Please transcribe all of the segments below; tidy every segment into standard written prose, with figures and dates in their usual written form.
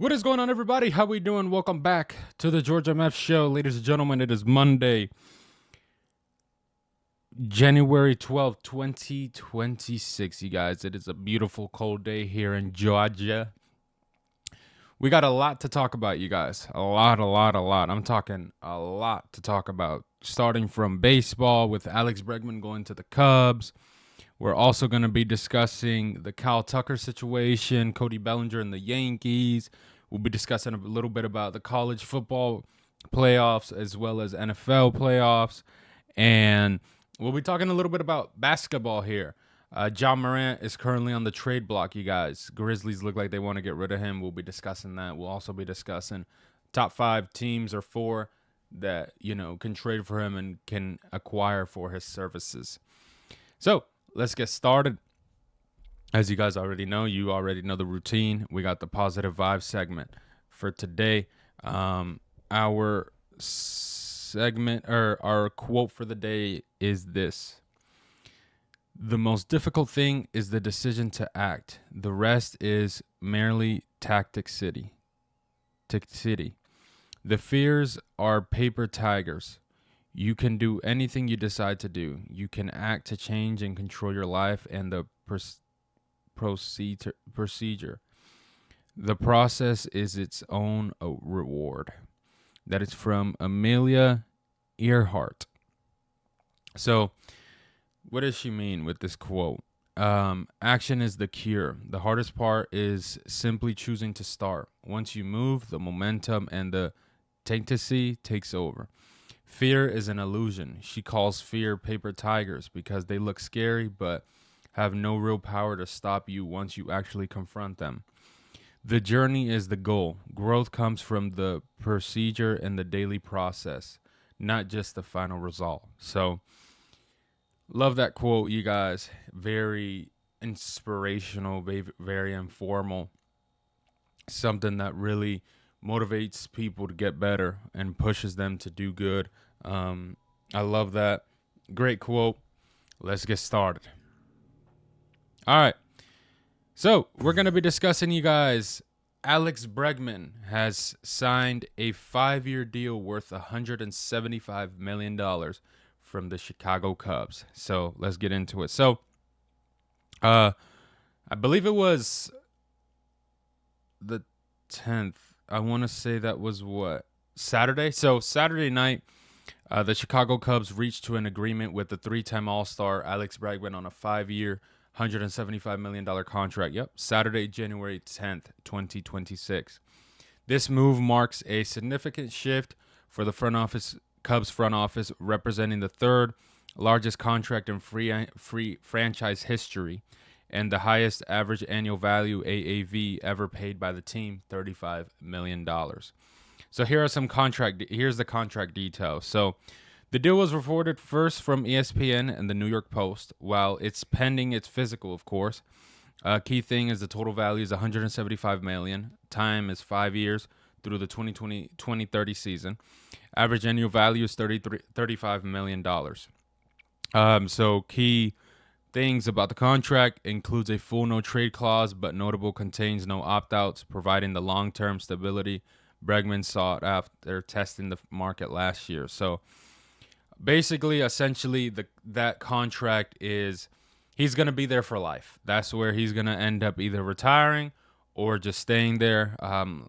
What is going on, everybody? How we doing? Welcome back to the George MF Show. Ladies and gentlemen, it is Monday, January 12th, 2026, you guys. It is a beautiful, cold day here in Georgia. We got a lot to talk about, you guys. A lot. I'm talking a lot to talk about. Starting from baseball with Alex Bregman going to the Cubs. We're also going to be discussing the Kyle Tucker situation, Cody Bellinger and the Yankees. We'll be discussing a little bit about the college football playoffs as well as NFL playoffs. And we'll be talking a little bit about basketball here. John Morant is currently on the trade block, you guys. Grizzlies look like they want to get rid of him. We'll be discussing that. We'll also be discussing top 5 teams or 4 that, can trade for him and can acquire for his services. So let's get started. As you guys already know, the routine. We got the positive vibe segment for today. Our segment or our quote for the day is this: the most difficult thing is the decision to act. The rest is merely tactic city. The fears are paper tigers. You can do anything you decide to do. You can act to change and control your life and the procedure. The process is its own reward. That is from Amelia Earhart. So, what does she mean with this quote? Action is the cure. The hardest part is simply choosing to start. Once you move, the momentum and the tendency takes over. Fear is an illusion. She calls fear paper tigers because they look scary but have no real power to stop you once you actually confront them. The journey is the goal. Growth comes from the procedure and the daily process, not just the final result. So, love that quote, you guys. Very inspirational, very informal. Something that really motivates people to get better and pushes them to do good. I love that. Great quote. Let's get started. All right. So we're going to be discussing, you guys. Alex Bregman has signed a 5-year deal worth $175 million from the Chicago Cubs. So let's get into it. So I believe it was the 10th. I want to say that was Saturday. So Saturday night, the Chicago Cubs reached to an agreement with the 3-time All-Star Alex Bregman on a 5-year, $175 million contract. Yep, Saturday, January 10th, 2026. This move marks a significant shift for the Cubs front office, representing the third largest contract in free franchise history and the highest average annual value AAV ever paid by the team, $35 million. So here's the contract details. So the deal was reported first from ESPN and the New York Post, while it's pending its physical, of course. Key thing is the total value is $175 million. Time is 5 years through the 2020-2030 season. Average annual value is $35 million. So key things about the contract includes a full no trade clause, but notable contains no opt-outs, providing the long-term stability Bregman sought after testing the market last year. So basically, essentially, that contract is he's going to be there for life. That's where he's going to end up either retiring or just staying there.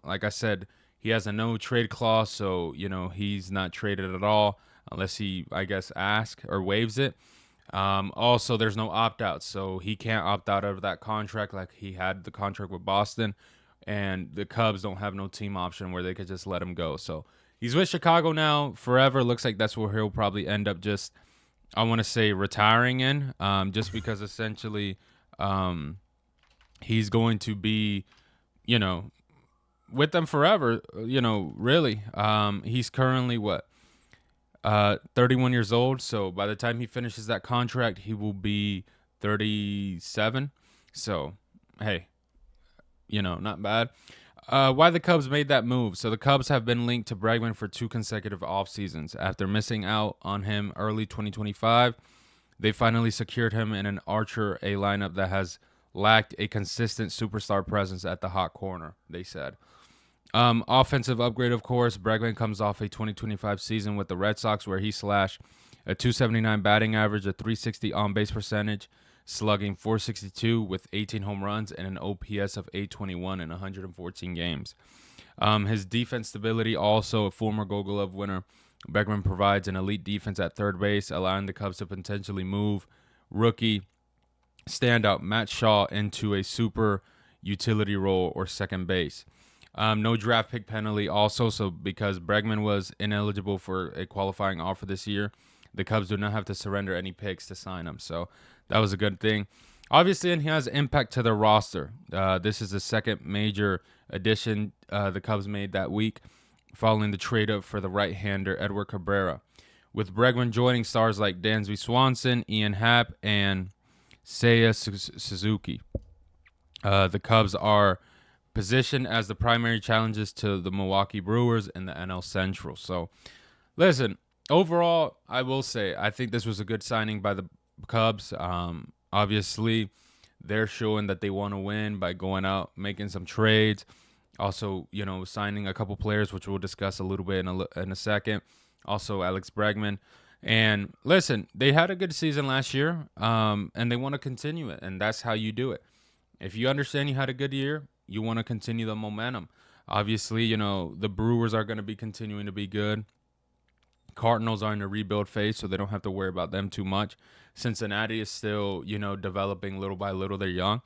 Like I said, he has a no trade clause, so he's not traded at all unless he, I guess, asks or waives it. Also, there's no opt-out, so he can't opt out of that contract like he had the contract with Boston, and the Cubs don't have no team option where they could just let him go. So he's with Chicago now forever. Looks like that's where he'll probably end up just, I want to say, retiring in, just because essentially he's going to be, with them forever, really. He's currently 31 years old. So by the time he finishes that contract, he will be 37. So, hey, not bad. Why the Cubs made that move. So the Cubs have been linked to Bregman for 2 consecutive off seasons. After missing out on him early 2025, they finally secured him in an Archer A lineup that has lacked a consistent superstar presence at the hot corner, they said. Offensive upgrade, of course. Bregman comes off a 2025 season with the Red Sox where he slashed a 279 batting average, a 360 on base percentage, slugging 462 with 18 home runs and an OPS of 821 in 114 games. His defense stability, also a former Gold Glove winner. Bregman provides an elite defense at third base, allowing the Cubs to potentially move rookie standout Matt Shaw into a super utility role or second base. No draft pick penalty also, so because Bregman was ineligible for a qualifying offer this year, the Cubs do not have to surrender any picks to sign him. So that was a good thing. Obviously, and he has impact to their roster. This is the second major addition the Cubs made that week, following the trade up for the right-hander Edward Cabrera. With Bregman joining stars like Dansby Swanson, Ian Happ, and Seiya Suzuki. The Cubs are positioned as the primary challenges to the Milwaukee Brewers in the NL Central. So, listen, overall, I will say I think this was a good signing by the Cubs. Obviously, they're showing that they want to win by going out, making some trades. Also, signing a couple players, which we'll discuss a little bit in a second. Also, Alex Bregman. And listen, they had a good season last year, and they want to continue it, and that's how you do it. If you understand you had a good year, you want to continue the momentum. Obviously, the Brewers are going to be continuing to be good. Cardinals are in a rebuild phase, so they don't have to worry about them too much. Cincinnati is still, developing little by little. They're young.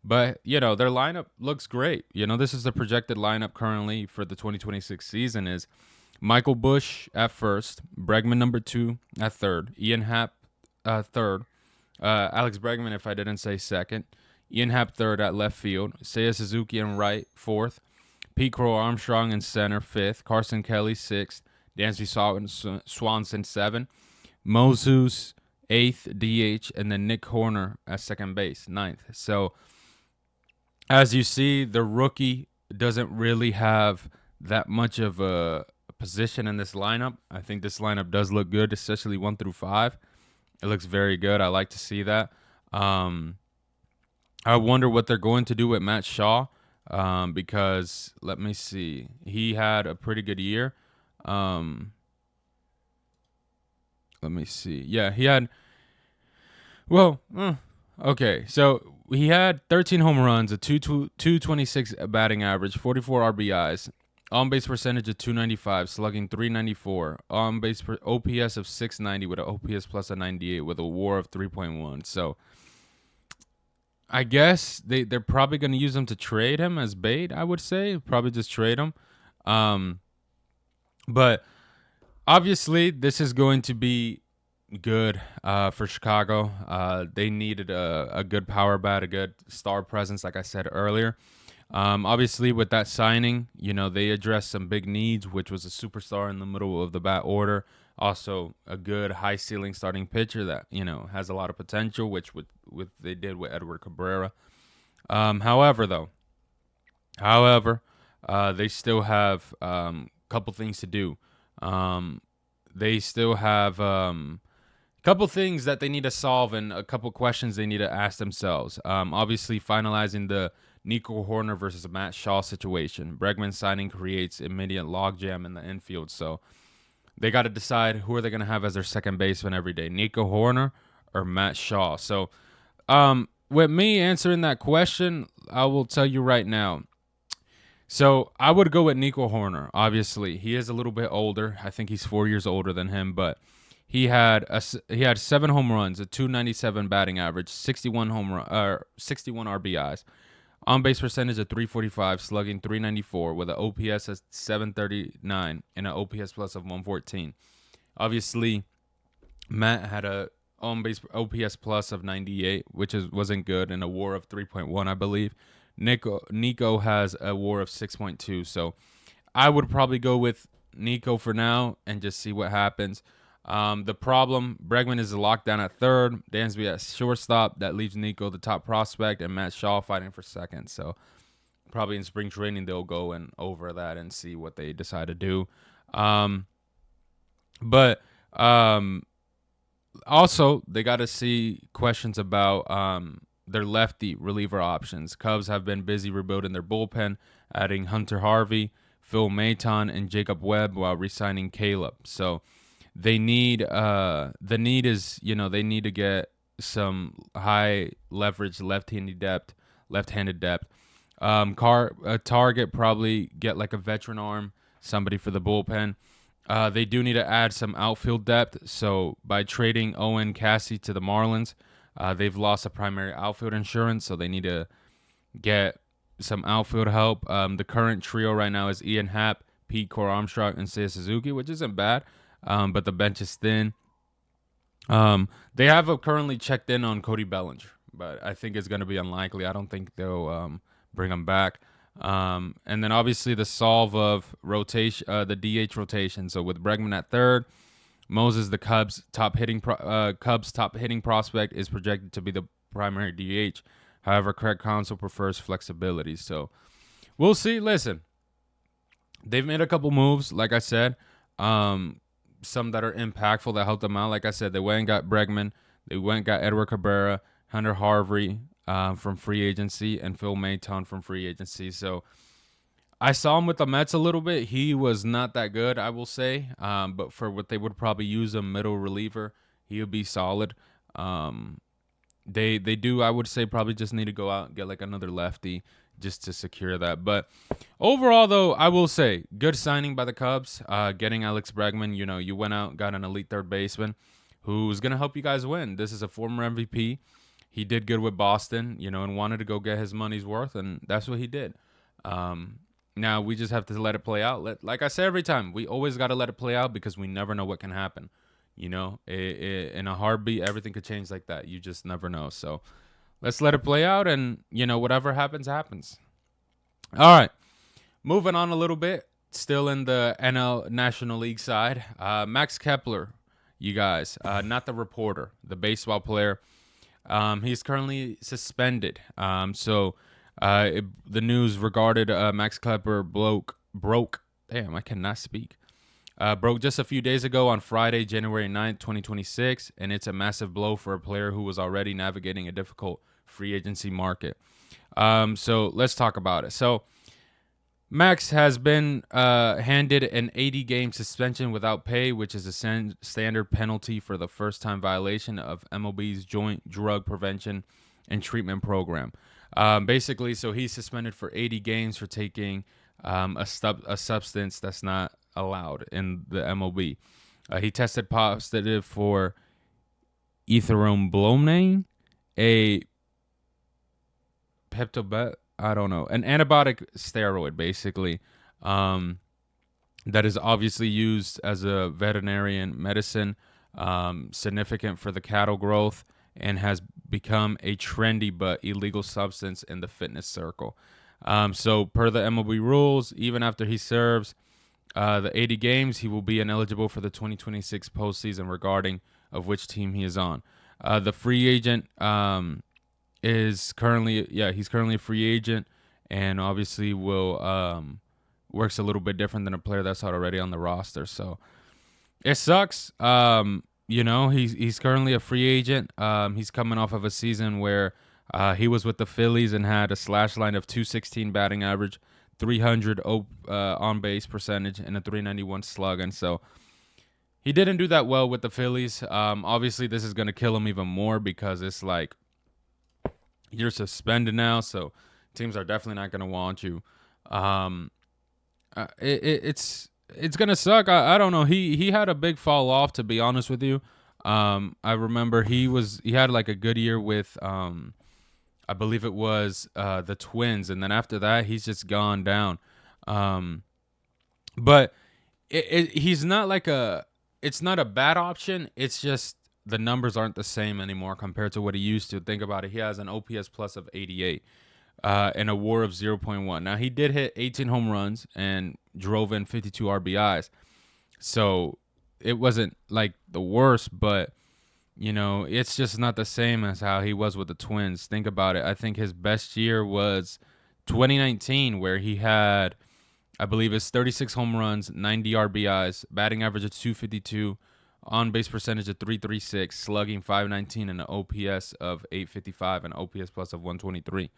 But, their lineup looks great. This is the projected lineup currently for the 2026 season is Michael Busch at first, Bregman number 2 at third, Ian Happ third, Alex Bregman, if I didn't say second, Ian Happ third at left field, Seiya Suzuki in right fourth, Pete Crow Armstrong in center fifth, Carson Kelly sixth, Dansby Swanson seven, Moses eighth DH, and then Nick Horner at second base ninth. So as you see, the rookie doesn't really have that much of a position in this lineup. I think this lineup does look good, especially 1 through 5. It looks very good. I like to see that. I wonder what they're going to do with Matt Shaw, because let me see. He had a pretty good year. Let me see. Yeah, he had. Well, okay. So he had 13 home runs, a 226 batting average, 44 RBIs. On-base percentage of 295, slugging 394. On-base OPS of 690 with an OPS plus a 98 with a WAR of 3.1. So I guess they're probably going to use him to trade him as bait, I would say. Probably just trade him. But obviously this is going to be good for Chicago. They needed a good power bat, a good star presence, like I said earlier. Obviously, with that signing, they addressed some big needs, which was a superstar in the middle of the bat order. Also, a good high ceiling starting pitcher that has a lot of potential, which they did with Edward Cabrera. However, they still have a couple things to do. They still have a couple things that they need to solve and a couple questions they need to ask themselves. Obviously, finalizing the Nico Horner versus Matt Shaw situation. Bregman signing creates immediate logjam in the infield, so they got to decide who are they going to have as their second baseman every day, Nico Horner or Matt Shaw. So with me answering that question, I will tell you right now. So I would go with Nico Horner. Obviously, he is a little bit older. I think he's 4 years older than him, but he had 7 home runs, a 297 batting average, 61 RBIs. On-base percentage of 345, slugging 394 with an OPS of 739 and an OPS plus of 114. Obviously, Matt had a on-base OPS plus of 98, which wasn't good, and a WAR of 3.1, I believe. Nico has a WAR of 6.2, so I would probably go with Nico for now and just see what happens. The problem, Bregman is locked down at third, Dansby at shortstop. That leaves Nico the top prospect and Matt Shaw fighting for second. So probably in spring training they'll go and over that and see what they decide to do. But also they got to see questions about their lefty reliever options. Cubs have been busy rebuilding their bullpen, adding Hunter Harvey Phil Maton, and Jacob Webb while re-signing Caleb. So they need the need is, they need to get some high leverage left-handed depth. Target probably get like a veteran arm, somebody for the bullpen. They do need to add some outfield depth. So by trading Owen Cassey to the Marlins, they've lost a primary outfield insurance, so they need to get some outfield help. The current trio right now is Ian Happ, Pete Core Armstrong, and Seiya Suzuki, which isn't bad, but the bench is thin. They have currently checked in on Cody Bellinger, but I think it's going to be unlikely. I don't think they'll bring him back. And then obviously the solve of rotation, the DH rotation. So with Bregman at third, Moses, the Cubs' top hitting prospect, is projected to be the primary DH. However, Craig Counsell prefers flexibility. So we'll see. Listen, they've made a couple moves, like I said. Some that are impactful that helped them out. Like I said, they went and got Bregman. They went and got Edward Cabrera, Hunter Harvey from free agency, and Phil Maton from free agency. So I saw him with the Mets a little bit. He was not that good, I will say. But for what they would probably use a middle reliever, he would be solid. They do, I would say, probably just need to go out and get like another lefty just to secure that. But overall, though, I will say good signing by the Cubs. Getting Alex Bregman, you went out, got an elite third baseman who's going to help you guys win. This is a former MVP. He did good with Boston, and wanted to go get his money's worth, and that's what he did. Now we just have to let it play out. Like I say every time, we always got to let it play out because we never know what can happen. In a heartbeat, everything could change like that. You just never know. So let's let it play out, and, whatever happens, happens. All right. Moving on a little bit, still in the NL National League side. Max Kepler, you guys, not the reporter, the baseball player. He's currently suspended. The news regarded Max Kepler broke. Damn, I cannot speak. Broke just a few days ago on Friday, January 9th, 2026, and it's a massive blow for a player who was already navigating a difficult free agency market. So let's talk about it. So Max has been handed an 80-game suspension without pay, which is a standard penalty for the first-time violation of MLB's Joint Drug Prevention and Treatment Program. Basically, so he's suspended for 80 games for taking a substance that's not allowed in the MLB. He tested positive for etheromblonane, a I don't know, an antibiotic steroid, basically, that is obviously used as a veterinarian medicine, significant for the cattle growth, and has become a trendy but illegal substance in the fitness circle. So per the MLB rules, even after he serves the 80 games, he will be ineligible for the 2026 postseason, regarding of which team he is on. The free agent is currently, he's currently a free agent, and obviously will works a little bit different than a player that's already on the roster. So it sucks. He's currently a free agent. He's coming off of a season where he was with the Phillies and had a slash line of .216 batting average, 300 on base percentage, and a .391 slug. And so he didn't do that well with the Phillies. Obviously, this is going to kill him even more because it's like you're suspended now, so teams are definitely not going to want you. It's going to suck. I don't know. He had a big fall off, to be honest with you. I remember he had like a good year with I believe it was the Twins, and then after that, he's just gone down. But he's not like it's not a bad option. It's just the numbers aren't the same anymore compared to what he used to. Think about it. He has an OPS plus of 88 and a WAR of 0.1. Now, he did hit 18 home runs and drove in 52 RBIs. So it wasn't like the worst, but it's just not the same as how he was with the Twins. Think about it. I think his best year was 2019, where he had, I believe it's 36 home runs, 90 RBIs, batting average of 252, on-base percentage of 336, slugging 519, and an OPS of 855, and OPS plus of 123.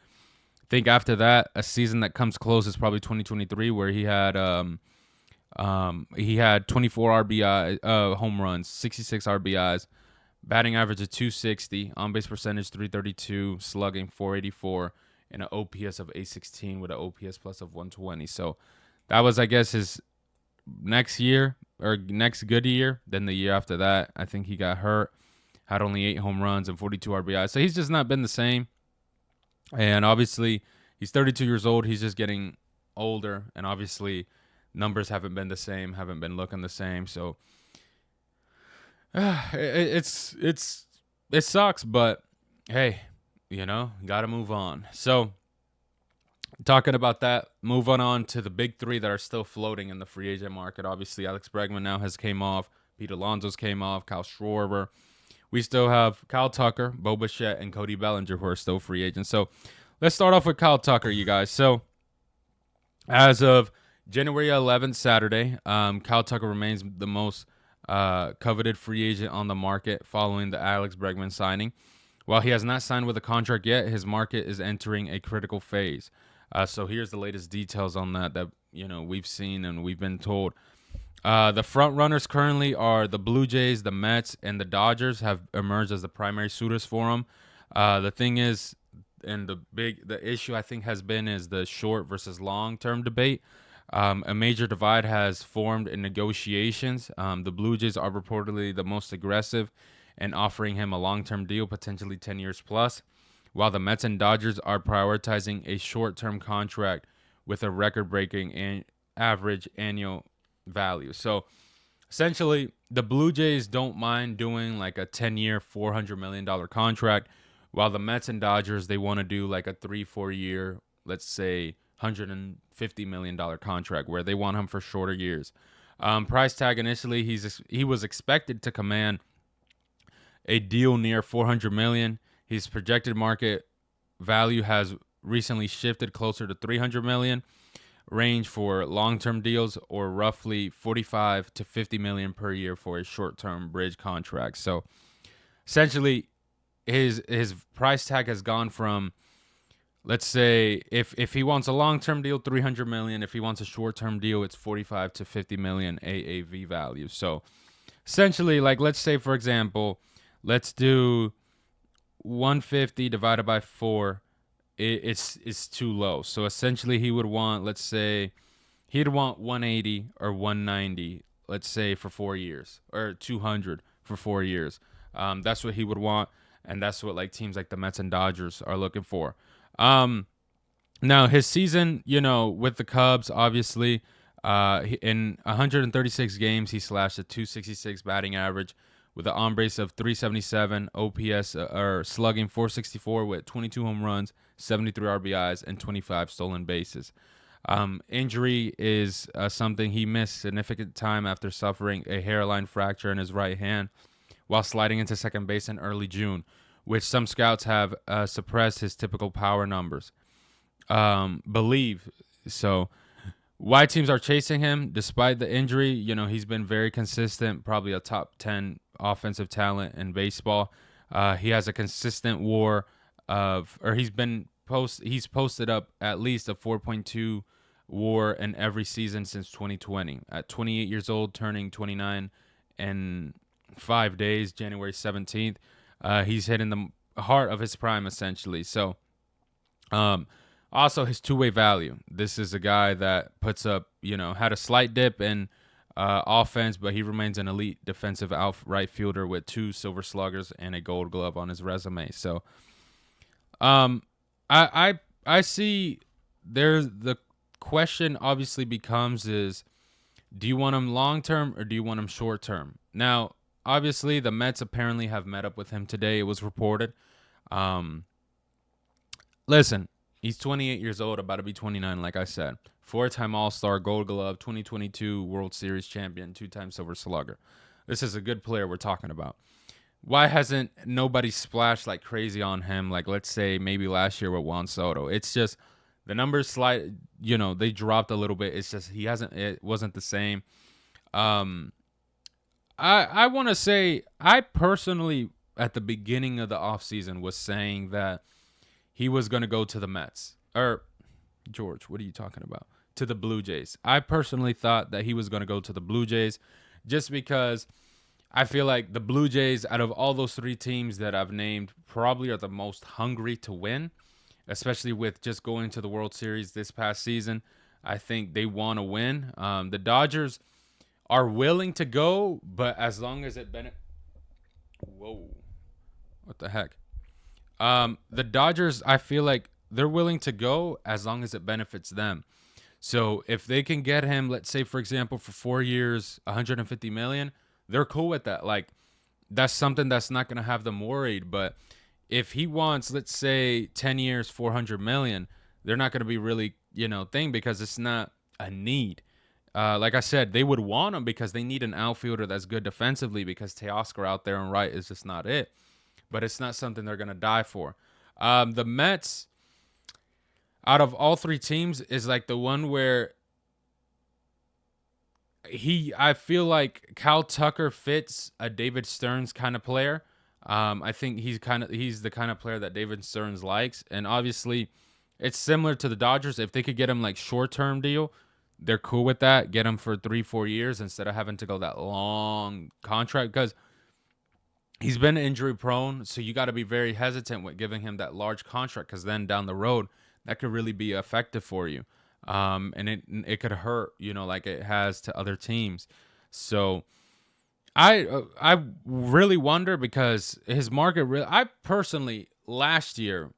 think after that, a season that comes close is probably 2023, where he had 24 RBI home runs, 66 RBIs, batting average of 260, on base percentage 332, slugging 484, and an OPS of 816 with an OPS plus of 120. So that was, I guess, his next year or next good year. Then the year after that, I think he got hurt, had only 8 home runs and 42 RBI. So he's just not been the same. And obviously, he's 32 years old. He's just getting older, and obviously, numbers haven't been the same, haven't been looking the same. So it sucks, but hey, got to move on. So talking about that, moving on to the big three that are still floating in the free agent market. Obviously, Alex Bregman now has came off. Pete Alonso's came off. Kyle Schwarber. We still have Kyle Tucker, Bo Bichette, and Cody Bellinger who are still free agents. So let's start off with Kyle Tucker, you guys. So as of January 11th, Saturday, Kyle Tucker remains the most coveted free agent on the market following the Alex Bregman signing. While he has not signed with a contract yet, his market is entering a critical phase. So here's the latest details on that we've seen and we've been told. The front runners currently are the Blue Jays, the Mets, and the Dodgers have emerged as the primary suitors for him. The thing is, and the issue I think has been is the short versus long term debate. A major divide has formed in negotiations. The Blue Jays are reportedly the most aggressive and offering him a long-term deal, potentially 10 years plus, while the Mets and Dodgers are prioritizing a short-term contract with a record-breaking average annual value. So essentially, the Blue Jays don't mind doing like a 10-year, $400 million contract, while the Mets and Dodgers, they want to do like a 3-4 year, let's say $150 million contract where they want him for shorter years. Price tag initially, he was expected to command a deal near $400 million. His projected market value has recently shifted closer to $300 million, range for long-term deals, or roughly $45 to $50 million per year for a short-term bridge contract. So essentially, his price tag has gone from, let's say, if he wants a long-term deal, $300 million. If he wants a short-term deal, it's $45 to $50 million AAV value. So essentially, like, let's say, for example, let's do 150 divided by 4. It's too low. So essentially, he would want, let's say, he'd want 180 or 190, let's say, for 4 years, or 200 for 4 years. That's what he would want, and that's what like teams like the Mets and Dodgers are looking for. Now his season, with the Cubs, obviously, in 136 games, he slashed a 266 batting average with an on base of 377, OPS or slugging 464 with 22 home runs, 73 RBIs, and 25 stolen bases. Injury is something he missed significant time after suffering a hairline fracture in his right hand while sliding into second base in early June, which some scouts have suppressed his typical power numbers. Believe so. Why teams are chasing him despite the injury? He's been very consistent, probably a top 10 offensive talent in baseball. He has a consistent WAR he's posted up at least a 4.2 WAR in every season since 2020. At 28 years old, turning 29 in 5 days, January 17th, he's hitting the heart of his prime essentially. So, also his two-way value. This is a guy that puts up, had a slight dip in offense, but he remains an elite defensive right fielder with 2 Silver Sluggers and a Gold Glove on his resume. So, I see there's the question obviously becomes is, do you want him long term or do you want him short term? Now, obviously, the Mets apparently have met up with him today. It was reported. Listen, he's 28 years old, about to be 29, like I said. 4-time All-Star, Gold Glove, 2022 World Series champion, 2-time Silver Slugger. This is a good player we're talking about. Why hasn't nobody splashed like crazy on him, like let's say maybe last year with Juan Soto? It's just the numbers they dropped a little bit. It's just it wasn't the same. I want to say, I personally, at the beginning of the offseason, was saying that he was going to go to the Mets. or George, what are you talking about? To the Blue Jays. I personally thought that he was going to go to the Blue Jays just because I feel like the Blue Jays, out of all those three teams that I've named, probably are the most hungry to win, especially with just going to the World Series this past season. I think they want to win. The Dodgers are willing to go, but as long as it whoa, what the heck? The Dodgers, I feel like they're willing to go as long as it benefits them. So if they can get him, let's say for example, for 4 years, 150 million, they're cool with that. Like that's something that's not going to have them worried. But if he wants, let's say 10 years, 400 million, they're not going to be really, thing because it's not a need. Like I said, they would want him because they need an outfielder that's good defensively because Teoscar out there and right is just not it. But it's not something they're going to die for. The Mets, out of all three teams, is like the one where I feel like Cal Tucker fits a David Stearns kind of player. I think he's the kind of player that David Stearns likes, and obviously, it's similar to the Dodgers. If they could get him like short-term deal, they're cool with that. Get him for 3-4 years instead of having to go that long contract because he's been injury prone. So you got to be very hesitant with giving him that large contract because then down the road that could really be effective for you. And it could hurt, like it has to other teams. So I really wonder because his market. I personally last year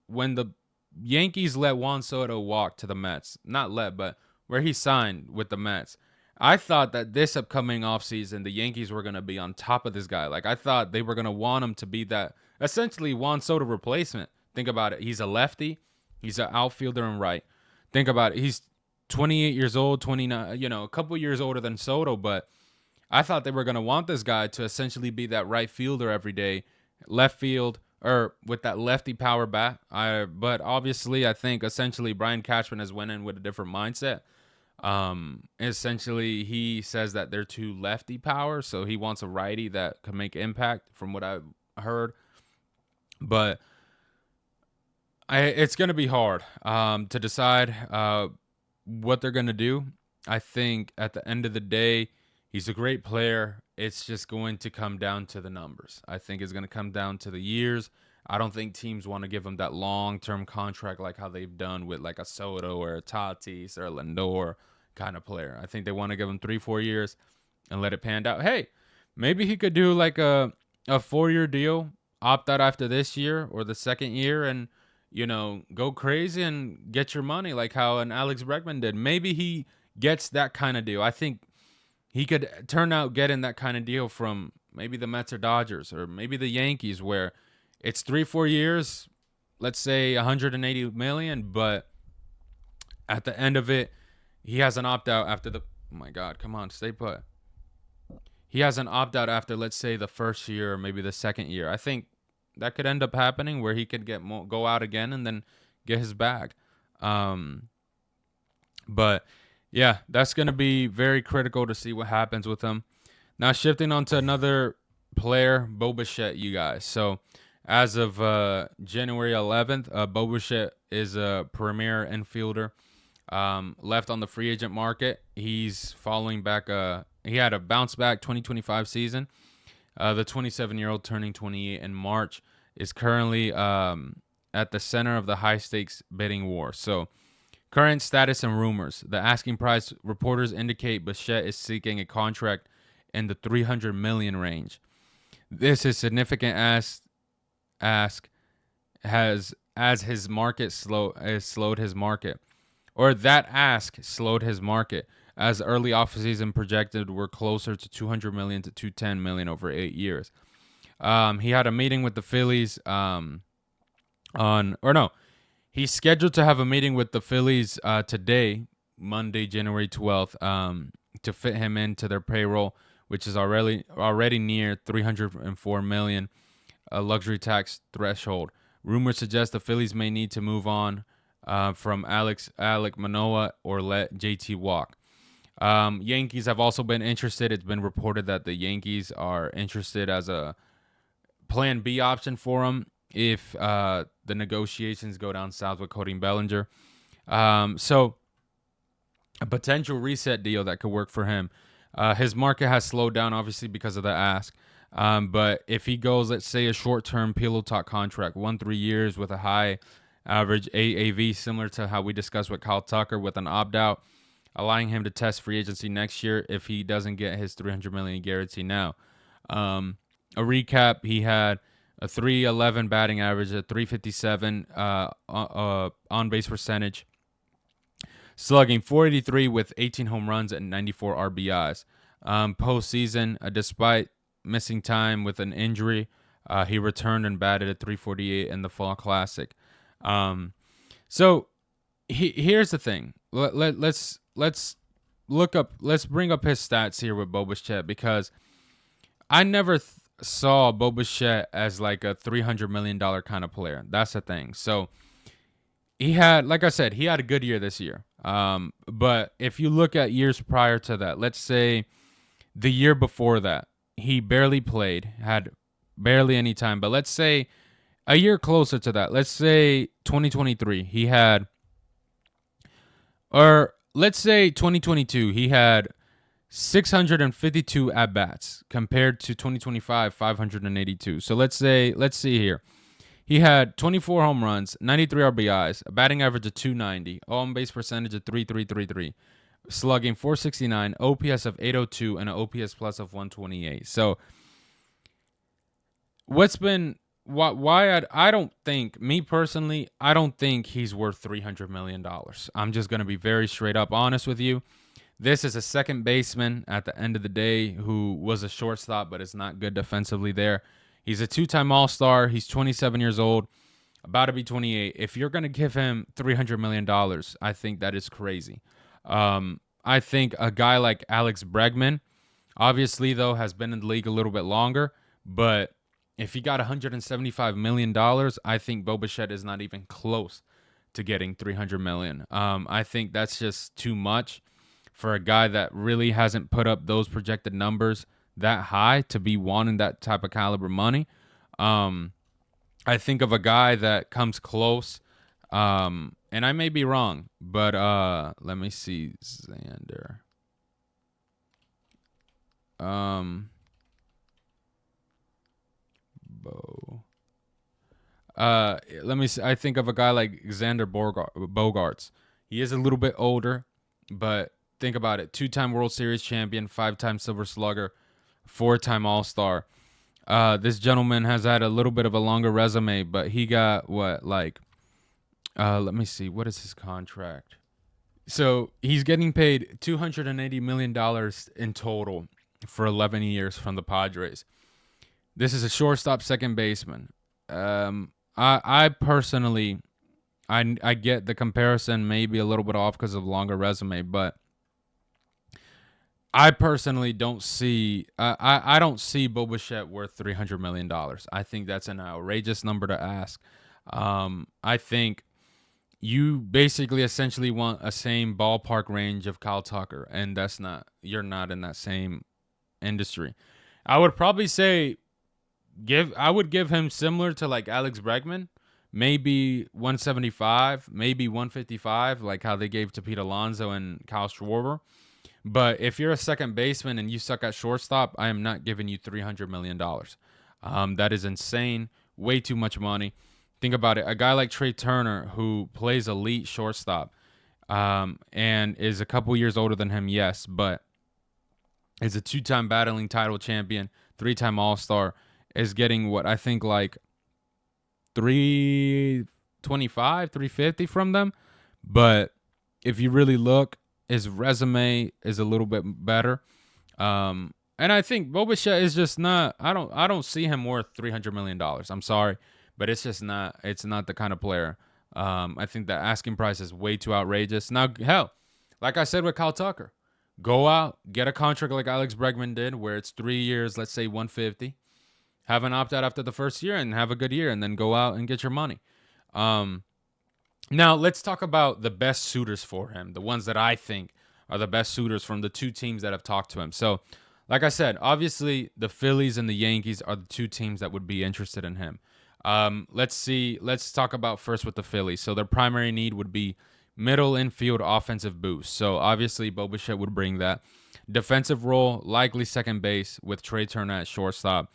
when the Yankees let Juan Soto walk to the Mets, not let, but where he signed with the Mets. I thought that this upcoming offseason, the Yankees were going to be on top of this guy. Like, I thought they were going to want him to be that essentially Juan Soto replacement. Think about it. He's a lefty. He's an outfielder and right. Think about it. He's 28 years old, 29, a couple years older than Soto, but I thought they were going to want this guy to essentially be that right fielder every day, left field, or with that lefty power bat. But obviously, I think essentially Brian Cashman has went in with a different mindset. Essentially, he says that they're too lefty power, so he wants a righty that can make impact, from what I've heard. But it's going to be hard to decide what they're going to do. I think at the end of the day, he's a great player. It's just going to come down to the numbers. I think it's going to come down to the years. I don't think teams want to give him that long-term contract like how they've done with like a Soto or a Tatis or a Lindor kind of player. I think they want to give him 3-4 years and let it pan out. Hey, maybe he could do like a 4-year deal, opt out after this year or the second year, and go crazy and get your money like how an Alex Bregman did. Maybe he gets that kind of deal. I think he could turn out getting that kind of deal from maybe the Mets or Dodgers or maybe the Yankees where it's 3-4 years, let's say 180 million, but at the end of it, he has an opt-out after the, oh my God, come on, stay put. He has an opt-out after, let's say, the first year or maybe the second year. I think that could end up happening where he could go out again and then get his bag. But yeah, that's going to be very critical to see what happens with him. Now shifting on to another player, Bo Bichette, you guys. So as of January 11th, Bo Bichette is a premier infielder. Left on the free agent market. He's following back. He had a bounce back 2025 season. The 27-year-old turning 28 in March is currently at the center of the high stakes bidding war. So current status and rumors. The asking price reporters indicate Bichette is seeking a contract in the $300 million range. This is significant ask has as his market slowed his market. Or that ask slowed his market, as early offseason projected were closer to $200 million to $210 million over 8 years. He had a meeting with the Phillies he's scheduled to have a meeting with the Phillies today, Monday, January 12th, to fit him into their payroll, which is already near $304 million, a luxury tax threshold. Rumors suggest the Phillies may need to move on from Alek Manoah or let JT walk. Yankees have also been interested. It's been reported that the Yankees are interested as a plan B option for him. if the negotiations go down south with Cody Bellinger. So a potential reset deal that could work for him. His market has slowed down, obviously, because of the ask. But if he goes, let's say, a short-term pillow talk contract, 3 years with a high average AAV, similar to how we discussed with Kyle Tucker, with an opt-out, allowing him to test free agency next year if he doesn't get his $300 million guarantee now. A recap: he had a 311 batting average, a 357 on base percentage, slugging 483 with 18 home runs and 94 RBIs. Postseason, despite missing time with an injury, he returned and batted at 348 in the Fall Classic. So here's the thing. Let's bring up his stats here with Bo Bichette, because I never saw Bo Bichette as like a $300 million kind of player. That's the thing. So he had, like I said, he had a good year this year. But if you look at years prior to that, let's say the year before that, he barely played, had barely any time. But let's say a year closer to that, let's say 2023, he had, or let's say 2022, he had 652 at bats compared to 2025 582. So let's see here. He had 24 home runs, 93 RBIs, a batting average of 290, on base percentage of 3.333, slugging 469, OPS of 802, and an OPS plus of 128. So why I don't think, me personally, I don't think he's worth $300 million. I'm just going to be very straight up honest with you. This is a second baseman at the end of the day who was a shortstop, but is not good defensively there. He's a two-time All-Star. He's 27 years old, about to be 28. If you're going to give him $300 million, I think that is crazy. I think a guy like Alex Bregman, obviously, though, has been in the league a little bit longer, but if he got $175 million, I think Bo Bichette is not even close to getting $300 million. I think that's just too much for a guy that really hasn't put up those projected numbers that high to be wanting that type of caliber money. I think of a guy that comes close, and I may be wrong, but let me see, Xander. Bo. Let me see. I think of a guy like Xander Bogaerts. He is a little bit older, but think about it. 2-time World Series champion, 5-time Silver Slugger, 4-time All-Star. This gentleman has had a little bit of a longer resume, but he got what, like, let me see. What is his contract? So he's getting paid $280 million in total for 11 years from the Padres. This is a shortstop, second baseman. I personally, I get the comparison maybe a little bit off because of longer resume, but I personally don't see I don't see Bo Bichette worth $300 million. I think that's an outrageous number to ask. I think you basically essentially want a same ballpark range of Kyle Tucker, and you're not in that same industry. I would probably say I would give him similar to like Alex Bregman, maybe 175, maybe 155, like how they gave to Pete Alonso and Kyle Schwarber. But if you're a second baseman and you suck at shortstop, I am not giving you $300 million. That is insane. Way too much money. Think about it. A guy like Trey Turner, who plays elite shortstop, and is a couple years older than him, yes, but is a 2-time battling title champion, 3-time All-Star, is getting what I think like 325, 350 from them. But if you really look, his resume is a little bit better. And I think Bo Bichette is just not, I don't see him worth $300 million. I'm sorry, but it's just not, it's not the kind of player. I think the asking price is way too outrageous. Now, hell, like I said with Kyle Tucker, go out, get a contract like Alex Bregman did, where it's 3 years, let's say 150. Have an opt-out after the first year and have a good year, and then go out and get your money. Now, let's talk about the best suitors for him, the ones that I think are the best suitors from the two teams that have talked to him. So, like I said, obviously, the Phillies and the Yankees are the two teams that would be interested in him. Let's see. Let's talk about first with the Phillies. So their primary need would be middle infield offensive boost. So obviously Bo Bichette would bring that. Defensive role, likely second base with Trey Turner at shortstop.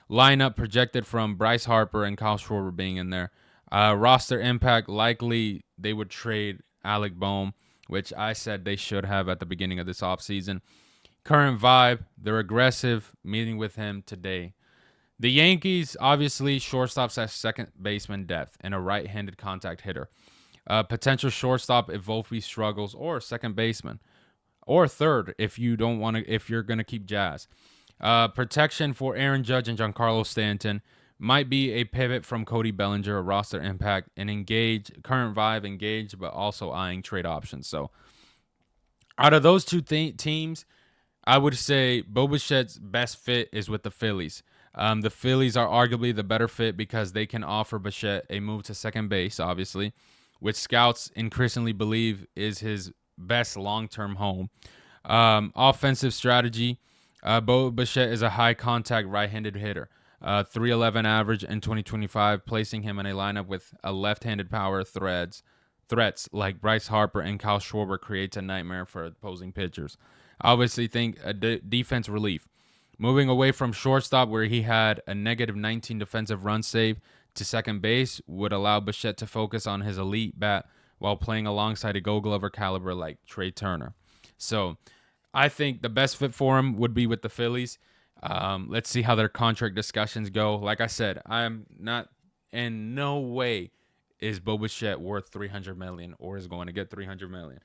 Lineup projected from Bryce Harper and Kyle Schwarber being in there. Roster impact, likely they would trade Alec Boehm, which I said they should have at the beginning of this offseason. Current vibe, they're aggressive, meeting with him today. The Yankees, obviously, shortstops at second baseman depth and a right-handed contact hitter. Potential shortstop if Volpe struggles, or second baseman, or third if you don't want to. If you're gonna keep Jazz, protection for Aaron Judge and Giancarlo Stanton might be a pivot from Cody Bellinger, a roster impact, and engage current vibe, engaged, but also eyeing trade options. So out of those two teams, I would say Bo Bichette's best fit is with the Phillies. The Phillies are arguably the better fit because they can offer Bichette a move to second base, obviously, which scouts increasingly believe is his best long-term home. Offensive strategy, Bo Bichette is a high-contact right-handed hitter. 311 average in 2025, placing him in a lineup with a left-handed power threats like Bryce Harper and Kyle Schwarber creates a nightmare for opposing pitchers. I obviously think a defense relief. Moving away from shortstop, where he had a negative 19 defensive run save, to second base would allow Bichette to focus on his elite bat while playing alongside a Gold Glover caliber like Trey Turner. So I think the best fit for him would be with the Phillies. Let's see how their contract discussions go. Like I said, I'm not in no way is Bo Bichette worth $300 million or is going to get $300 million.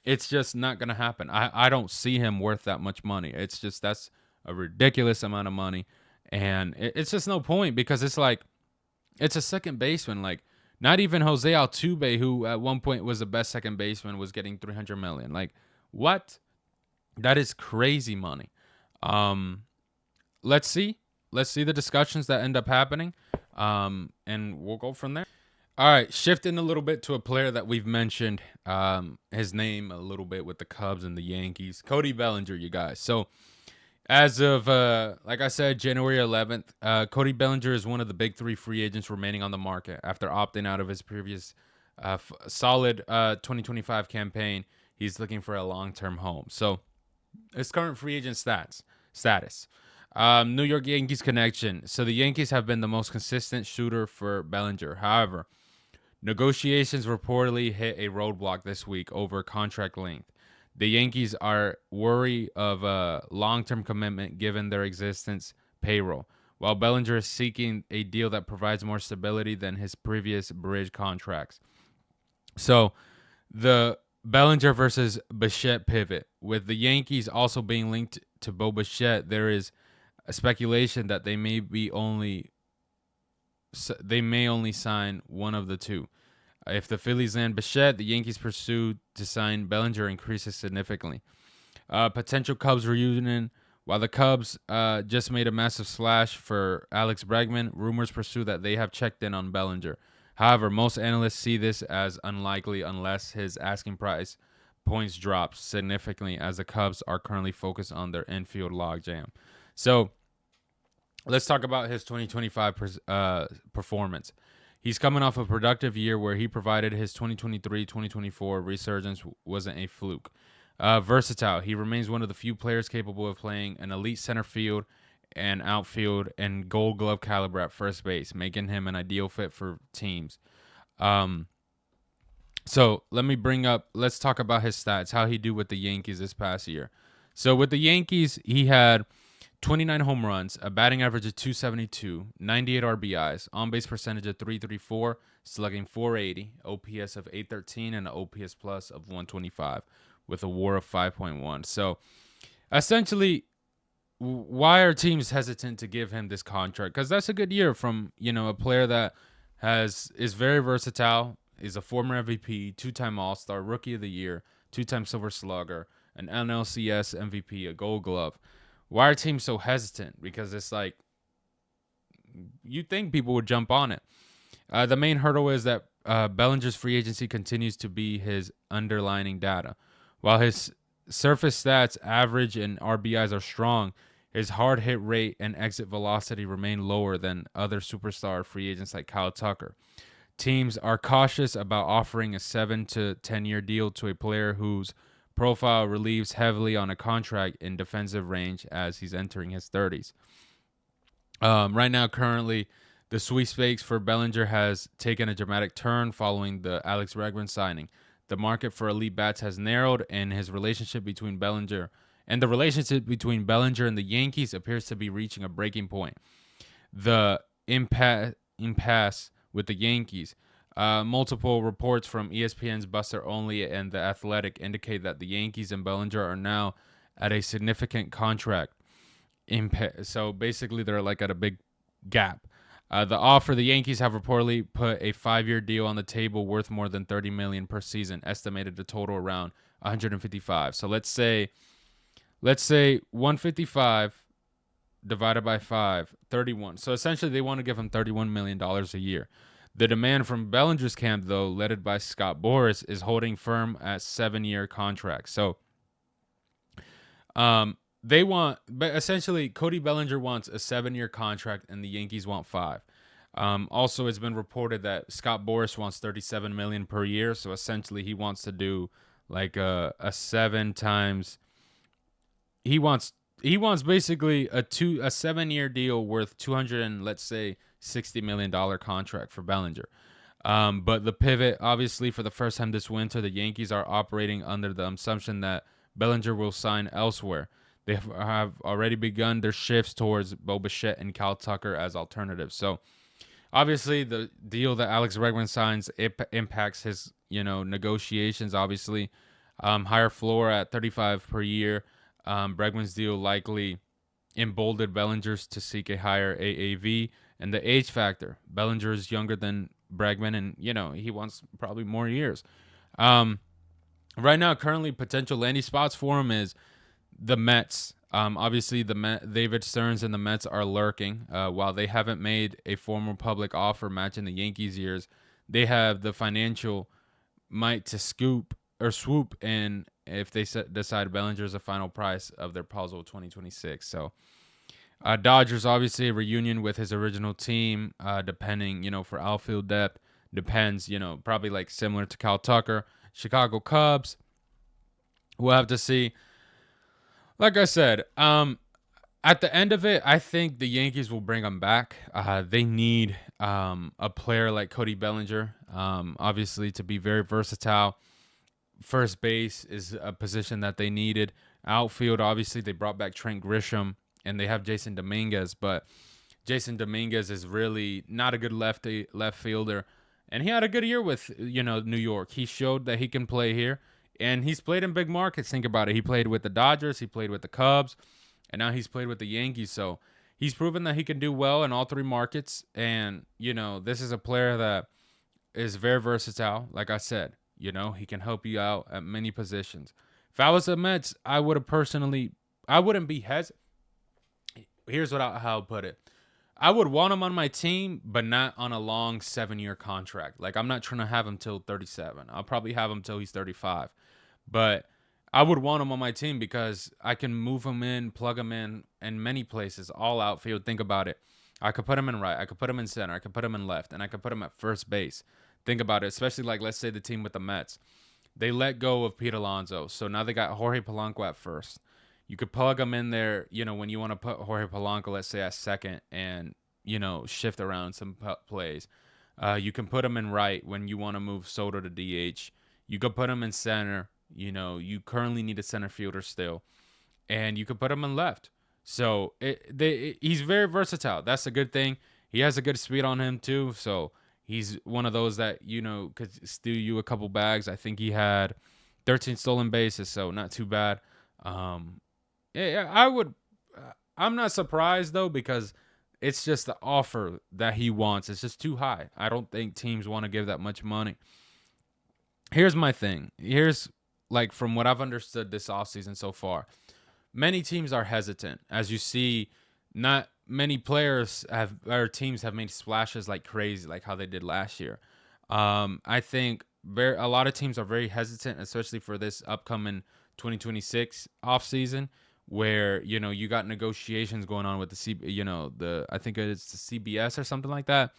It's just not going to happen. I don't see him worth that much money. It's just that's a ridiculous amount of money. And it's just no point because it's like, it's a second baseman. Like, not even Jose Altuve, who at one point was the best second baseman, was getting $300 million. Like, what? That is crazy money. Let's see. Let's see the discussions that end up happening. And we'll go from there. All right, shifting a little bit to a player that we've mentioned his name a little bit with the Cubs and the Yankees, Cody Bellinger, you guys. So as of, like I said, January 11th, Cody Bellinger is one of the big three free agents remaining on the market after opting out of his previous solid 2025 campaign. He's looking for a long-term home. So his current free agent status. New York Yankees connection. So the Yankees have been the most consistent shooter for Bellinger. However, negotiations reportedly hit a roadblock this week over contract length. The Yankees are worried of a long-term commitment given their existence payroll, while Bellinger is seeking a deal that provides more stability than his previous bridge contracts. So the Bellinger versus Bichette pivot, with the Yankees also being linked to Bo Bichette, there is a speculation that they may only sign one of the two. If the Phillies land Bichette, the Yankees pursue to sign Bellinger increases significantly. Potential Cubs reunion. While the Cubs just made a massive splash for Alex Bregman, rumors pursue that they have checked in on Bellinger. However, most analysts see this as unlikely unless his asking price points drops significantly, as the Cubs are currently focused on their infield logjam. So let's talk about his 2025 performance. He's coming off a productive year where he provided his 2023-2024 resurgence wasn't a fluke. Versatile. He remains one of the few players capable of playing an elite center field and outfield and Gold Glove caliber at first base, making him an ideal fit for teams. So let's talk about his stats, how he do with the Yankees this past year. So with the Yankees, he had 29 home runs, a batting average of 272, 98 RBIs, on-base percentage of 334, slugging 480, OPS of 813, and an OPS plus of 125 with a WAR of 5.1. So essentially, why are teams hesitant to give him this contract? Because that's a good year from, a player that is very versatile, is a former MVP, two-time All-Star, Rookie of the Year, two-time Silver Slugger, an NLCS MVP, a Gold Glove. Why are teams so hesitant? Because it's like, you'd think people would jump on it. The main hurdle is that Bellinger's free agency continues to be his underlining data. While his surface stats, average and RBIs are strong, His hard hit rate and exit velocity remain lower than other superstar free agents like Kyle Tucker. Teams are cautious about offering a 7 to 10-year deal to a player whose profile relieves heavily on a contract in defensive range as he's entering his 30s. Right now, currently, the sweepstakes for Bellinger has taken a dramatic turn following the Alex Bregman signing. The market for elite bats has narrowed, and his relationship between Bellinger and the relationship between Bellinger and the Yankees appears to be reaching a breaking point. The impasse with the Yankees. Multiple reports from ESPN's Buster Olney and The Athletic indicate that the Yankees and Bellinger are now at a significant contract so basically, they're like at a big gap. The offer, the Yankees have reportedly put a 5-year deal on the table worth more than $30 million per season, estimated to total around 155. So let's say 155 divided by 5, 31. So essentially, they want to give him $31 million a year. The demand from Bellinger's camp, though, led by Scott Boras, is holding firm at 7-year contracts. So they want, but essentially, Cody Bellinger wants a 7-year contract, and the Yankees want 5. Also, it's been reported that Scott Boras wants $37 million per year. So essentially, he wants to do like a 7 times. He wants basically a 7-year deal worth 200 and let's say $60 million contract for Bellinger. But the pivot, obviously, for the first time this winter, the Yankees are operating under the assumption that Bellinger will sign elsewhere. They have already begun their shifts towards Bo Bichette and Cal Tucker as alternatives. So, obviously, the deal that Alex Bregman signs impacts his, negotiations. Obviously, higher floor at 35 per year. Bregman's deal likely emboldened Bellinger's to seek a higher AAV, and the age factor. Bellinger is younger than Bregman, and he wants probably more years. Right now, currently, potential landing spots for him is the Mets. Obviously, David Stearns and the Mets are lurking. While they haven't made a formal public offer matching the Yankees' years, they have the financial might to swoop in if they decide Bellinger is the final price of their puzzle 2026. So, Dodgers, obviously, a reunion with his original team, depending, for outfield depth. Depends, probably like similar to Cal Tucker. Chicago Cubs, we'll have to see. Like I said, at the end of it, I think the Yankees will bring him back. They need a player like Cody Bellinger, obviously, to be very versatile. First base is a position that they needed. Outfield, obviously, they brought back Trent Grisham, and they have Jason Dominguez, but Jason Dominguez is really not a good left fielder, and he had a good year with New York. He showed that he can play here, and he's played in big markets. Think about it. He played with the Dodgers, he played with the Cubs, and now he's played with the Yankees. So he's proven that he can do well in all 3 markets, and this is a player that is very versatile. Like I said, he can help you out at many positions. If I was the Mets, I wouldn't be hesitant. Here's how I'll put it. I would want him on my team, but not on a long 7-year contract. Like, I'm not trying to have him till 37. I'll probably have him till he's 35. But I would want him on my team because I can move him in, plug him in many places, all outfield. Think about it. I could put him in right. I could put him in center. I could put him in left. And I could put him at first base. Think about it, especially like, let's say the team with the Mets. They let go of Pete Alonso. So now they got Jorge Polanco at first. You could plug him in there, when you want to put Jorge Polanco, let's say, at second and, shift around some plays. You can put him in right when you want to move Soto to DH. You could put him in center. You currently need a center fielder still. And you could put him in left. So he's very versatile. That's a good thing. He has a good speed on him, too. So he's one of those that, could steal you a couple bags. I think he had 13 stolen bases, so not too bad. Yeah, I would. I'm not surprised though because it's just the offer that he wants. It's just too high. I don't think teams want to give that much money. Here's my thing. Here's like from what I've understood this offseason so far. Many teams are hesitant, as you see. Not many players or teams have made splashes like crazy, like how they did last year. I think a lot of teams are very hesitant, especially for this upcoming 2026 offseason, where you got negotiations going on with I think it's the CBS or something like that.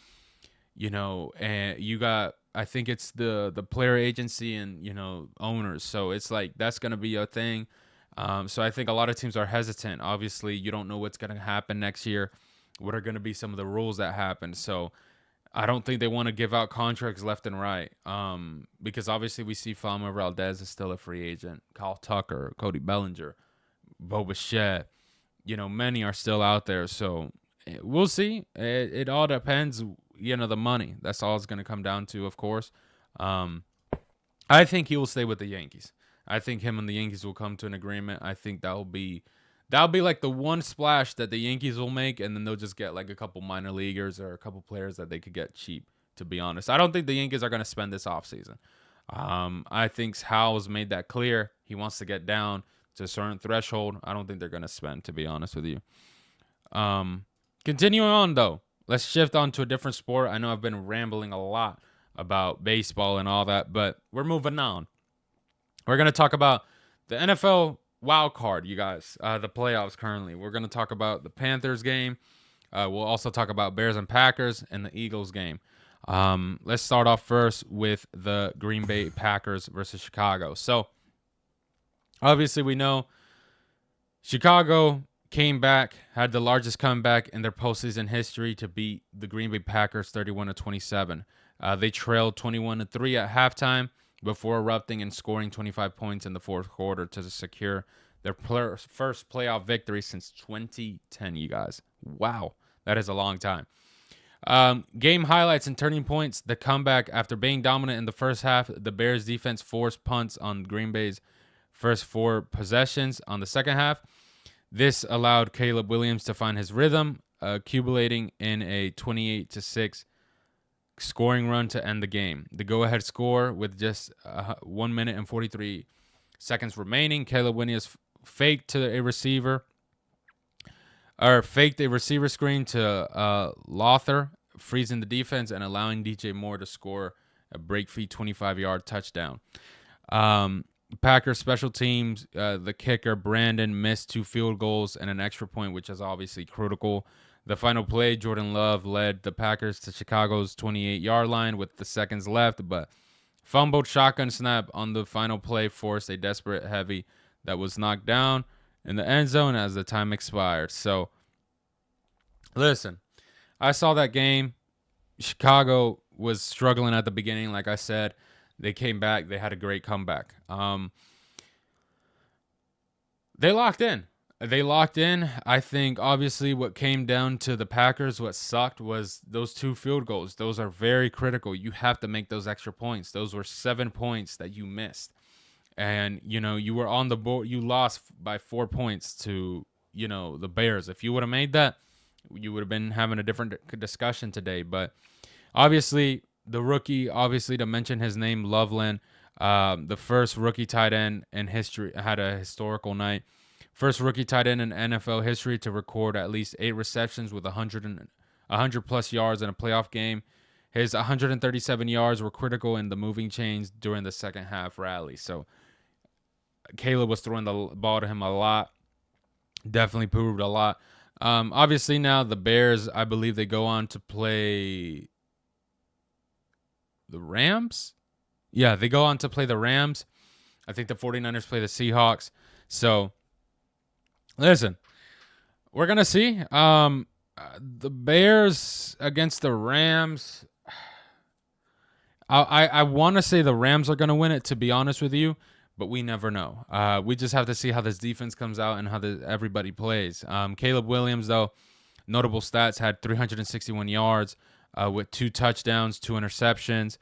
And you got, I think it's the player agency and owners. So it's like that's gonna be a thing. So I think a lot of teams are hesitant. Obviously, you don't know what's gonna happen next year. What are gonna be some of the rules that happen? So I don't think they want to give out contracts left and right. Because obviously we see Fama Valdez is still a free agent. Kyle Tucker, Cody Bellinger, Boba Shed. Many are still out there. So we'll see. It all depends. The money. That's all it's going to come down to, of course. I think he will stay with the Yankees. I think him and the Yankees will come to an agreement. I think that'll be like the one splash that the Yankees will make, and then they'll just get like a couple minor leaguers or a couple players that they could get cheap. To be honest, I don't think the Yankees are going to spend this offseason. I think Howell's made that clear. He wants to get down to a certain threshold. I don't think they're going to spend, to be honest with you. Continuing on, though, let's shift on to a different sport. I know I've been rambling a lot about baseball and all that, but we're moving on. We're going to talk about the NFL wild card, you guys, the playoffs currently. We're going to talk about the Panthers game. We'll also talk about Bears and Packers and the Eagles game. Let's start off first with the Green Bay Packers versus Chicago. So, obviously, we know Chicago came back, had the largest comeback in their postseason history to beat the Green Bay Packers 31-27. They trailed 21-3 at halftime before erupting and scoring 25 points in the fourth quarter to secure their first playoff victory since 2010, you guys. Wow, that is a long time. Game highlights and turning points. The comeback after being dominant in the first half, the Bears defense forced punts on Green Bay's first 4 possessions on the second half. This allowed Caleb Williams to find his rhythm, accumulating in a 28-6 scoring run to end the game. The go-ahead score with just 1 minute and 43 seconds remaining. Caleb Williams faked a receiver screen to Lothar, freezing the defense and allowing DJ Moore to score a break-free 25-yard touchdown. Packers special teams, the kicker Brandon missed 2 field goals and an extra point, which is obviously critical. The final play, Jordan Love led the Packers to Chicago's 28-yard line with the seconds left, but fumbled shotgun snap on the final play forced a desperate heavy that was knocked down in the end zone as the time expired. So, listen, I saw that game. Chicago was struggling at the beginning, like I said. They came back. They had a great comeback. They locked in. I think, obviously, what came down to the Packers, what sucked was those 2 field goals. Those are very critical. You have to make those extra points. Those were 7 points that you missed. And, you were on the board. You lost by 4 points to, the Bears. If you would have made that, you would have been having a different discussion today. But, obviously, the rookie, to mention his name, Loveland, the first rookie tight end in history, had a historical night. First rookie tight end in NFL history to record at least 8 receptions with 100 plus yards in a playoff game. His 137 yards were critical in the moving chains during the second half rally. So Caleb was throwing the ball to him a lot. Definitely proved a lot. Obviously now the Bears, I believe they go on to play the Rams. Yeah, they go on to play the Rams. I think the 49ers play the Seahawks. So, listen, we're going to see. The Bears against the Rams. I want to say the Rams are going to win it, to be honest with you, but we never know. We just have to see how this defense comes out and how everybody plays. Caleb Williams, though, notable stats, had 361 yards with 2 touchdowns, 2 interceptions,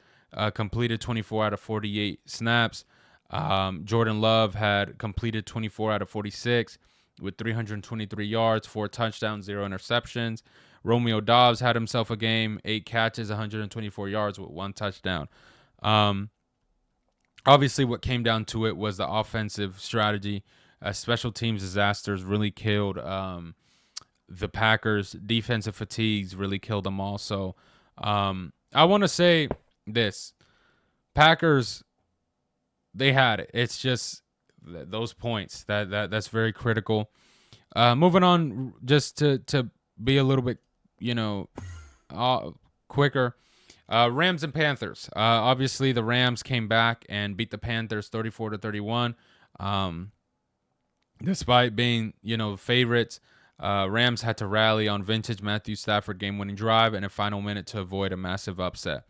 completed 24 out of 48 snaps. Jordan Love had completed 24 out of 46 with 323 yards, 4 touchdowns, 0 interceptions. Romeo Doubs had himself a game, 8 catches, 124 yards with 1 touchdown. Obviously, what came down to it was the offensive strategy. Special teams disasters really killed the Packers. Defensive fatigues really killed them all. So I want to say this. Packers, they had it. It's just those points. That's very critical. Moving on, just to be a little bit, you know, uh, quicker. Rams and Panthers. Obviously, the Rams came back and beat the Panthers 34-31. Um, Despite being, favorites, Rams had to rally on vintage Matthew Stafford game-winning drive in a final minute to avoid a massive upset.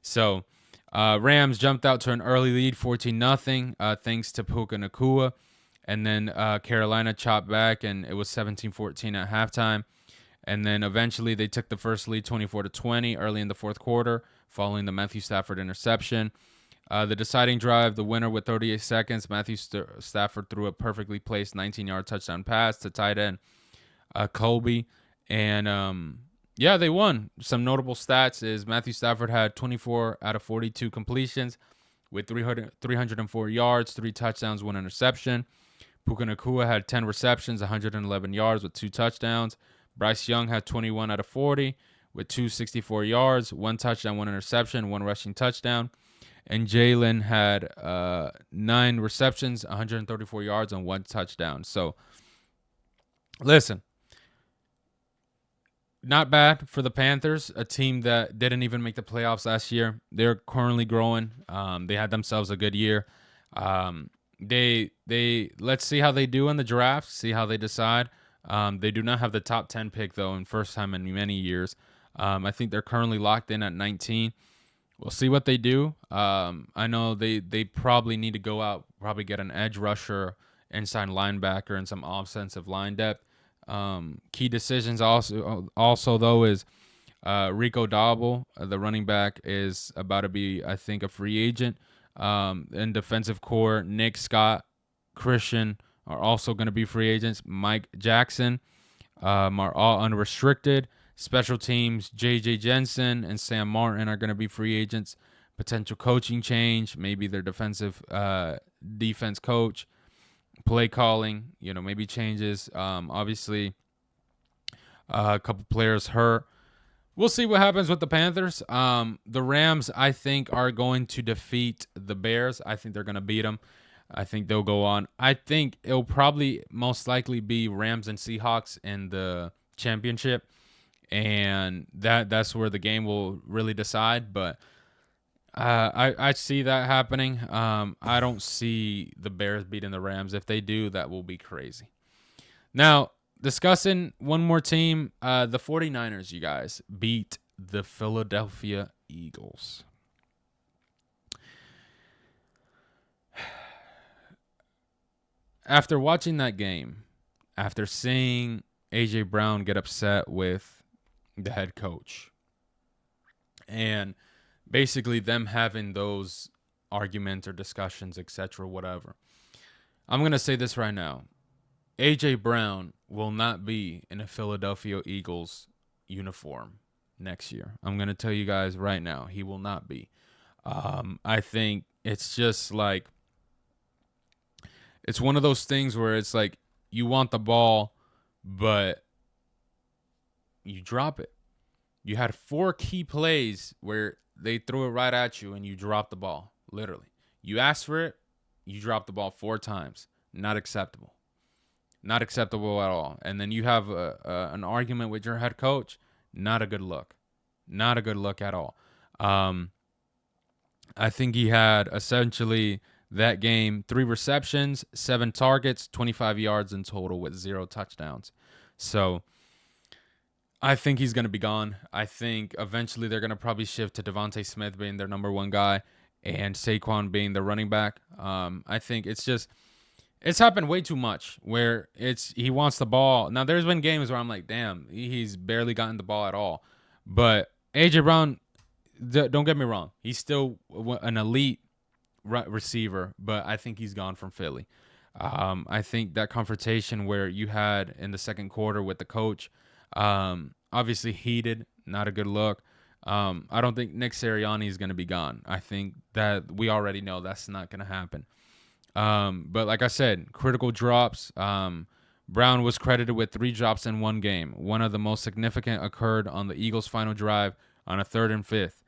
So, Rams jumped out to an early lead, 14-0, thanks to Puka Nacua. And then Carolina chopped back, and it was 17-14 at halftime. And then eventually they took the first lead 24-20 early in the fourth quarter, following the Matthew Stafford interception. The deciding drive, the winner with 38 seconds, Matthew Stafford threw a perfectly placed 19-yard touchdown pass to tight end Colby. And yeah, they won. Some notable stats is Matthew Stafford had 24 out of 42 completions with 304 yards, 3 touchdowns, 1 interception. Puka Nacua had 10 receptions, 111 yards with 2 touchdowns. Bryce Young had 21 out of 40 with 264 yards, 1 touchdown, 1 interception, 1 rushing touchdown. And Jalen had 9 receptions, 134 yards, and 1 touchdown. So, listen, not bad for the Panthers, a team that didn't even make the playoffs last year. They're currently growing. They had themselves a good year. They let's see how they do in the draft, see how they decide. They do not have the top 10 pick, though, in first time in many years. I think they're currently locked in at 19. We'll see what they do. I know they probably need to go out, probably get an edge rusher, inside linebacker, and some offensive line depth. Key decisions also though is Rico Dowdle, the running back, is about to be, I think, a free agent. In defensive core, Nick Scott, Christian are also going to be free agents. Mike Jackson are all unrestricted. Special teams, J.J. Jensen and Sam Martin are going to be free agents. Potential coaching change, maybe their defense coach. Play calling, maybe changes. Obviously, a couple players hurt. We'll see what happens with the Panthers. The Rams, I think, are going to defeat the Bears. I think they're going to beat them. I think they'll go on. I think it'll probably most likely be Rams and Seahawks in the championship. And that's where the game will really decide. But I see that happening. I don't see the Bears beating the Rams. If they do, that will be crazy. Now, discussing one more team, the 49ers, you guys, beat the Philadelphia Eagles. After watching that game, after seeing A.J. Brown get upset with the head coach, and basically them having those arguments or discussions, etc., whatever, I'm going to say this right now. A.J. Brown will not be in a Philadelphia Eagles uniform next year. I'm going to tell you guys right now, he will not be. I think it's just like, it's one of those things where it's like you want the ball, but you drop it. You had 4 key plays where they threw it right at you and you dropped the ball, literally. You asked for it, you dropped the ball 4 times. Not acceptable. Not acceptable at all. And then you have an argument with your head coach. Not a good look. Not a good look at all. I think he had essentially that game 3 receptions, 7 targets, 25 yards in total with 0 touchdowns. So I think he's going to be gone. I think eventually they're going to probably shift to Devontae Smith being their number 1 guy and Saquon being the running back. I think it's happened way too much where he wants the ball. Now, there's been games where I'm like, damn, he's barely gotten the ball at all. But A.J. Brown, don't get me wrong, he's still an elite receiver, but I think he's gone from Philly. I think that confrontation where you had in the second quarter with the coach, obviously heated, not a good look. I don't think Nick Sirianni is going to be gone. I think that we already know that's not going to happen. But like I said, critical drops. Brown was credited with 3 drops in one game. One of the most significant occurred on the Eagles' final drive on a 3rd and 5th,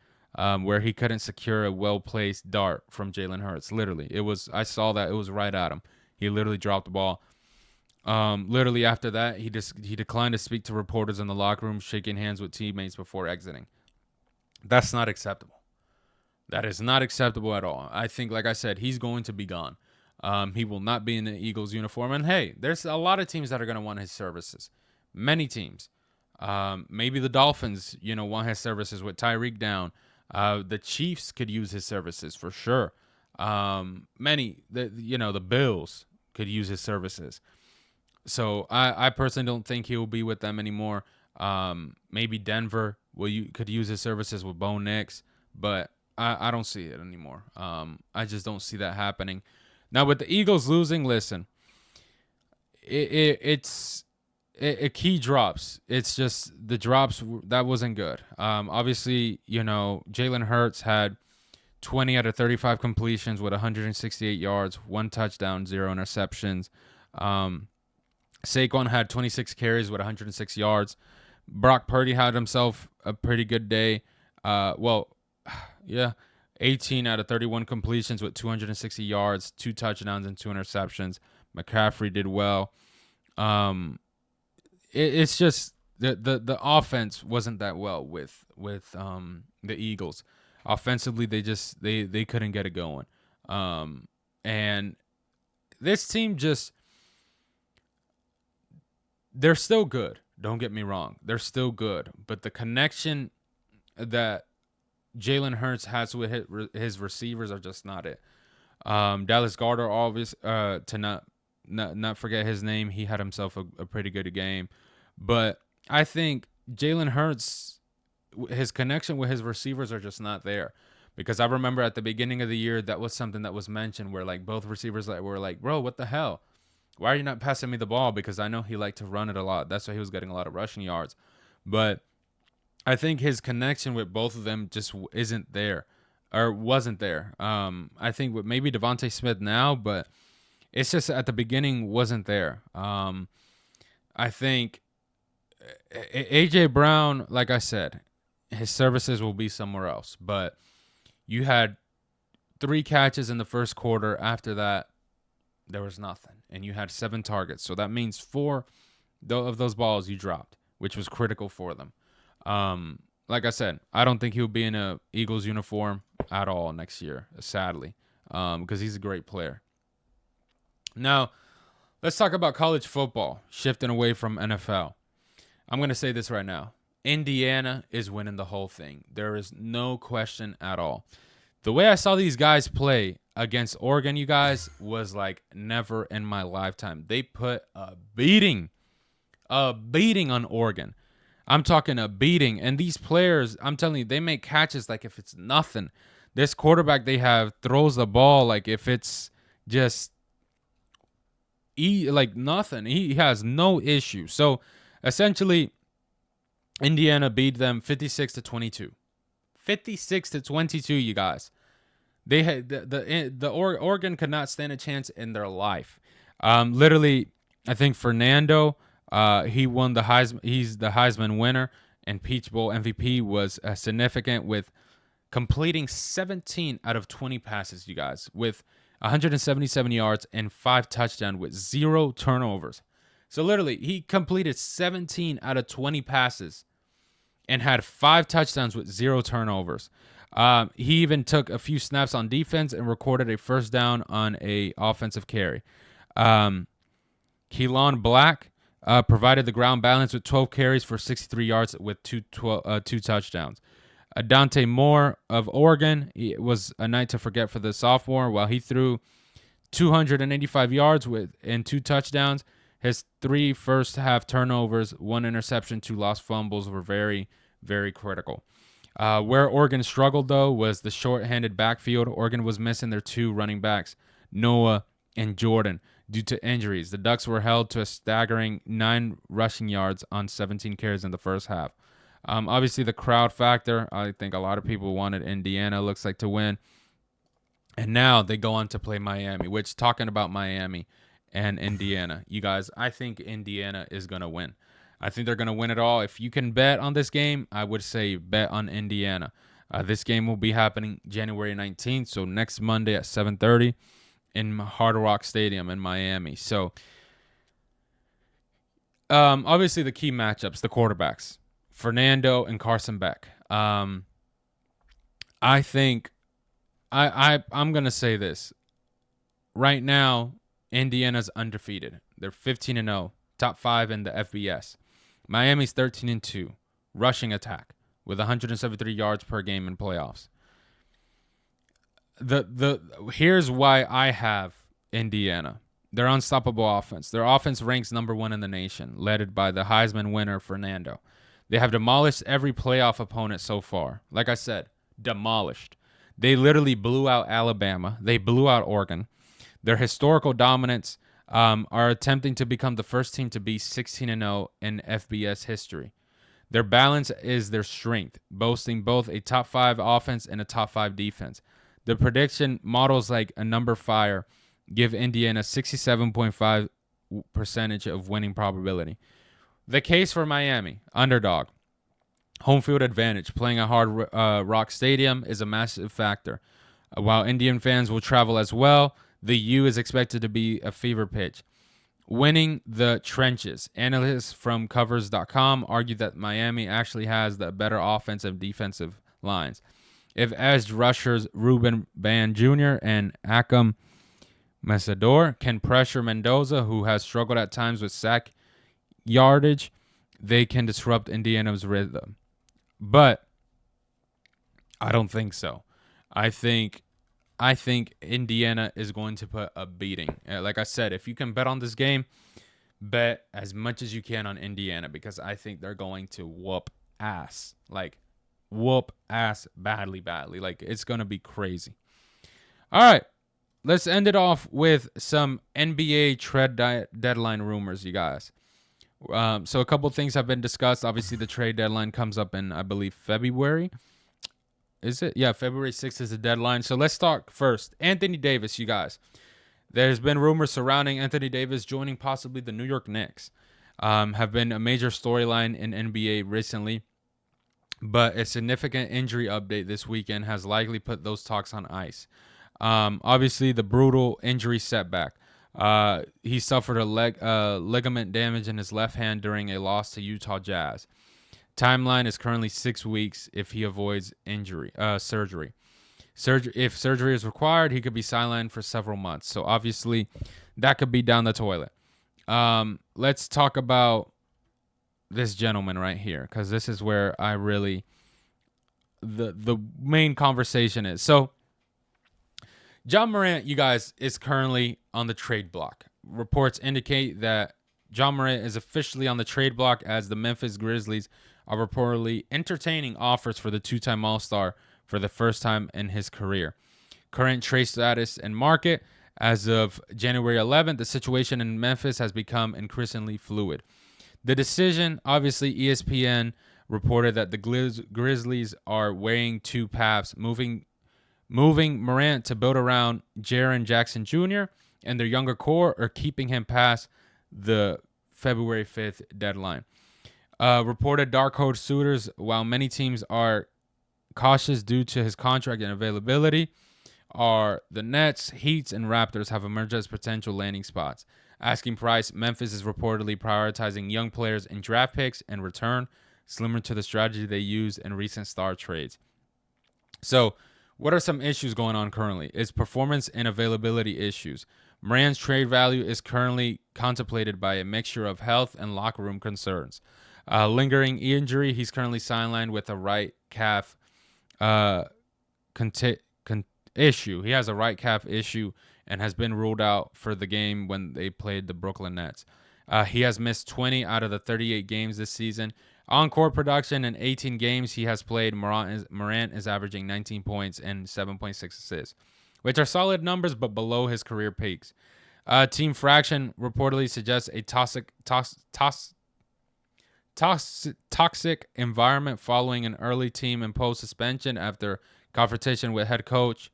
where he couldn't secure a well-placed dart from Jalen Hurts. Literally, I saw that it was right at him. He literally dropped the ball. Literally after that, he declined to speak to reporters in the locker room, shaking hands with teammates before exiting. That's not acceptable. That is not acceptable at all. I think, like I said, he's going to be gone. He will not be in the Eagles uniform. And hey, there's a lot of teams that are going to want his services. Many teams. Maybe the Dolphins, want his services with Tyreek down. The Chiefs could use his services for sure. The Bills could use his services. So I personally don't think he will be with them anymore. Maybe Denver could use his services with Bo Nix, but I don't see it anymore. I just don't see that happening. Now with the Eagles losing, listen, it's key drops. It's just the drops that wasn't good. Obviously, Jalen Hurts had 20 out of 35 completions with 168 yards, 1 touchdown, 0 interceptions. Saquon had 26 carries with 106 yards. Brock Purdy had himself a pretty good day. 18 out of 31 completions with 260 yards, 2 touchdowns, and 2 interceptions. McCaffrey did well. It's just the offense wasn't that well with the Eagles. Offensively, they couldn't get it going. And this team they're still good. Don't get me wrong. They're still good. But the connection that Jalen Hurts has with his receivers are just not it. Dallas Goedert, obvious, to not forget his name, he had himself a pretty good game. But I think Jalen Hurts, his connection with his receivers are just not there. Because I remember at the beginning of the year, that was something that was mentioned where like both receivers were like, bro, what the hell? Why are you not passing me the ball? Because I know he liked to run it a lot. That's why he was getting a lot of rushing yards. But I think his connection with both of them just isn't there, or wasn't there. I think with maybe Devontae Smith now, but it's just at the beginning wasn't there. I think AJ Brown, like I said, his services will be somewhere else. But you had 3 catches in the first quarter. After that, there was nothing. And you had 7 targets. So that means 4 of those balls you dropped, which was critical for them. Like I said, I don't think he'll be in a Eagles uniform at all next year, sadly, because he's a great player. Now, let's talk about college football, shifting away from NFL. I'm going to say this right now. Indiana is winning the whole thing. There is no question at all. The way I saw these guys play against Oregon, you guys, was like never in my lifetime. They put a beating on Oregon. I'm talking a beating. And these players, I'm telling you, they make catches like if it's nothing. This quarterback they have throws the ball like if it's just like nothing. He has no issue. So essentially, Indiana beat them 56-22. 56-22, you guys. They had Oregon could not stand a chance in their life. Literally, I think Fernando, he won the Heisman. He's the Heisman winner, and Peach Bowl MVP was significant with completing 17 out of 20 passes. You guys, with 177 yards and 5 touchdowns with 0 turnovers. So literally, he completed 17 out of 20 passes and had 5 touchdowns with 0 turnovers. He even took a few snaps on defense and recorded a first down on a offensive carry. Keelan Black provided the ground balance with 12 carries for 63 yards with 2 touchdowns. Dante Moore of Oregon, it was a night to forget for the sophomore. While he threw 285 yards and 2 touchdowns, his 3 first half turnovers, 1 interception, 2 lost fumbles were very, very critical. Where Oregon struggled, though, was the short-handed backfield. Oregon was missing their 2 running backs, Noah and Jordan, due to injuries. The Ducks were held to a staggering 9 rushing yards on 17 carries in the first half. Obviously, the crowd factor, I think a lot of people wanted Indiana, looks like, to win. And now they go on to play Miami, which, talking about Miami and Indiana, you guys, I think Indiana is going to win. I think they're going to win it all. If you can bet on this game, I would say bet on Indiana. This game will be happening January 19th, so next Monday at 7:30. in Hard Rock Stadium in Miami. So, obviously the key matchups, the quarterbacks, Fernando and Carson Beck. I think I'm gonna say this right now. Indiana's undefeated. They're 15-0, top 5 in the FBS. Miami's 13-2, rushing attack with 173 yards per game in playoffs. The Here's why I have Indiana. Their unstoppable offense. Their offense ranks number 1 in the nation, led by the Heisman winner Fernando. They have demolished every playoff opponent so far. Like I said, demolished. They literally blew out Alabama. They blew out Oregon. Their historical dominance are attempting to become the first team to be 16-0 in FBS history. Their balance is their strength, boasting both a top 5 offense and a top 5 defense. The prediction models like a number fire give Indiana 67.5% of winning probability. The case for Miami, underdog. Home field advantage, playing at Hard Rock Stadium is a massive factor. While Indian fans will travel as well, the U is expected to be a fever pitch. Winning the trenches. Analysts from Covers.com argue that Miami actually has the better offensive and defensive lines. If edge rushers Ruben Ban Jr. and Akam Mesador can pressure Mendoza, who has struggled at times with sack yardage, they can disrupt Indiana's rhythm. But I don't think so. I think Indiana is going to put a beating. Like I said, if you can bet on this game, bet as much as you can on Indiana because I think they're going to whoop ass. Like, whoop ass badly. Like, it's going to be crazy. All right. Let's end it off with some NBA trade deadline rumors, you guys. So a couple things have been discussed. Obviously, the trade deadline comes up in, I believe, February. Is it? Yeah, February 6th is the deadline. So let's talk first. Anthony Davis, you guys. There's been rumors surrounding Anthony Davis joining possibly the New York Knicks. Have been a major storyline in NBA recently. But a significant injury update this weekend has likely put those talks on ice. Obviously, the brutal injury setback. He suffered a ligament damage in his left hand during a loss to Utah Jazz. Timeline is currently 6 weeks if he avoids surgery. If surgery is required, he could be sidelined for several months. So obviously, that could be down the toilet. Let's talk about this gentleman right here, because this is where I really the main conversation is. So, John Morant, you guys, is currently on the trade block. Reports indicate that John Morant is officially on the trade block as the Memphis Grizzlies are reportedly entertaining offers for the two-time All-Star for the first time in his career. Current trade status and market. As of January 11th, the situation in Memphis has become increasingly fluid. The decision, obviously, ESPN reported that the Grizzlies are weighing two paths, moving Morant to build around Jaren Jackson Jr. and their younger core, or keeping him past the February 5th deadline. Reported dark horse suitors, while many teams are cautious due to his contract and availability, are the Nets, Heats, and Raptors have emerged as potential landing spots. Asking price, Memphis is reportedly prioritizing young players in draft picks and return, similar to the strategy they used in recent star trades. So, what are some issues going on currently? It's performance and availability issues. Morant's trade value is currently contemplated by a mixture of health and locker room concerns. Lingering injury, he's currently sidelined with a right calf issue. He has a right calf issue and has been ruled out for the game when they played the Brooklyn Nets. He has missed 20 out of the 38 games this season. On-court production in 18 games he has played, Morant is averaging 19 points and 7.6 assists, which are solid numbers but below his career peaks. Team Fraction reportedly suggests a toxic environment following an early team-imposed suspension after confrontation with head coach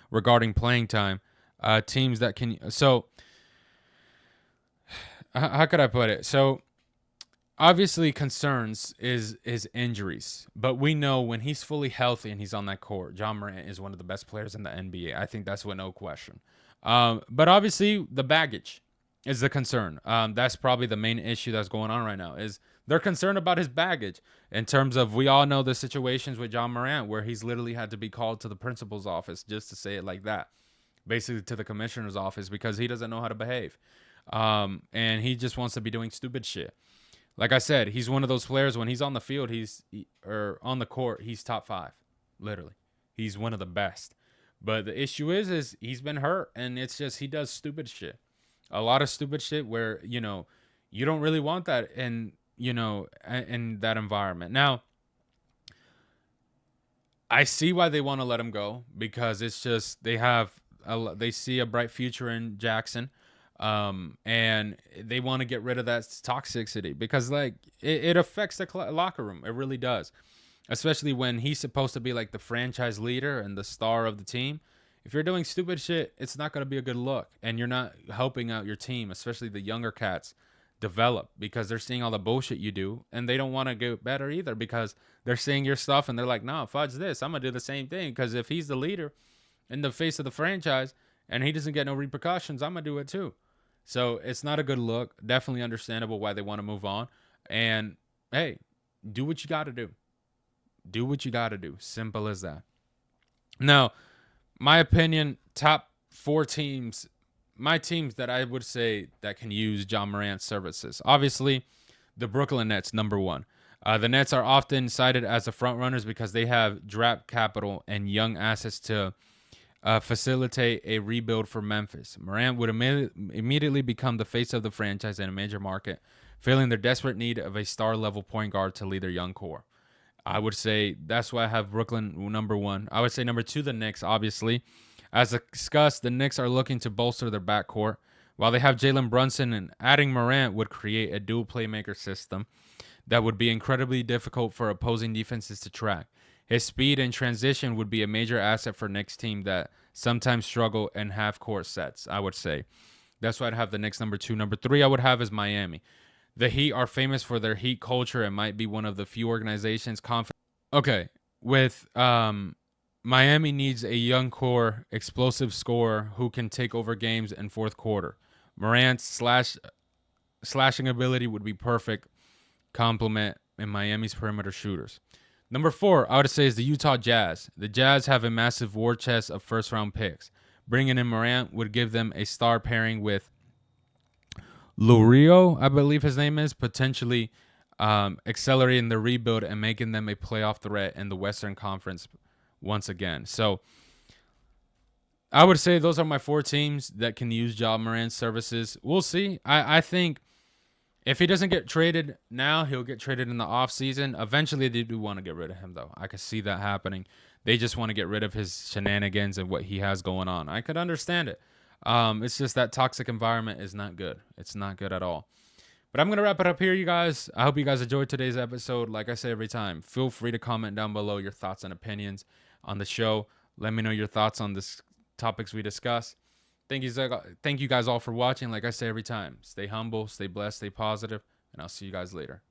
regarding playing time. Teams that can... So, how could I put it? So, obviously concerns is his injuries, but we know when he's fully healthy and he's on that court, John Morant is one of the best players in the NBA. I think that's with no question. But obviously the baggage is the concern. That's probably the main issue that's going on right now is they're concerned about his baggage in terms of we all know the situations with John Morant where he's literally had to be called to the principal's office, just to say it like that, basically to the commissioner's office because he doesn't know how to behave. And he just wants to be doing stupid shit. Like I said, he's one of those players when he's on the field, or on the court, he's top 5, literally. He's one of the best. But the issue is he's been hurt, and it's just he does stupid shit, a lot of stupid shit where you don't really want that in that environment. Now, I see why they want to let him go because it's just they see a bright future in Jackson, and they want to get rid of that toxicity because like it affects the locker room. It really does, especially when he's supposed to be like the franchise leader and the star of the team. If you're doing stupid shit, it's not going to be a good look, and you're not helping out your team, especially the younger cats develop because they're seeing all the bullshit you do and they don't want to get better either because they're seeing your stuff and they're like, nah, fudge this. I'm going to do the same thing because if he's the leader in the face of the franchise and he doesn't get no repercussions, I'm going to do it too. So it's not a good look. Definitely understandable why they want to move on. And hey, do what you got to do. Do what you got to do. Simple as that. Now, my opinion, top 4 teams, my teams that I would say that can use John Morant's services. Obviously, the Brooklyn Nets, number 1. The Nets are often cited as the front runners because they have draft capital and young assets to facilitate a rebuild for Memphis. Morant would immediately become the face of the franchise in a major market, feeling their desperate need of a star-level point guard to lead their young core. I would say that's why I have Brooklyn number 1. I would say number 2, the Knicks, obviously. As discussed, the Knicks are looking to bolster their backcourt. While they have Jalen Brunson, and adding Morant would create a dual playmaker system that would be incredibly difficult for opposing defenses to track. His speed and transition would be a major asset for Knicks team that sometimes struggle in half-court sets, I would say. That's why I'd have the Knicks number 2. Number 3 I would have is Miami. The Heat are famous for their Heat culture and might be one of the few organizations confident. Okay, with Miami needs a young core, explosive scorer who can take over games in fourth quarter. Morant's slashing ability would be perfect complement in Miami's perimeter shooters. Number 4, I would say, is the Utah Jazz. The Jazz have a massive war chest of first-round picks. Bringing in Morant would give them a star pairing with Lurio, I believe his name is, potentially accelerating the rebuild and making them a playoff threat in the Western Conference once again. So I would say those are my 4 teams that can use Ja Morant's services. We'll see. I think if he doesn't get traded now, he'll get traded in the offseason. Eventually, they do want to get rid of him, though. I could see that happening. They just want to get rid of his shenanigans and what he has going on. I could understand it. It's just that toxic environment is not good. It's not good at all. But I'm going to wrap it up here, you guys. I hope you guys enjoyed today's episode. Like I say every time, feel free to comment down below your thoughts and opinions on the show. Let me know your thoughts on this topics we discuss. Thank you guys all for watching. Like I say every time, stay humble, stay blessed, stay positive, and I'll see you guys later.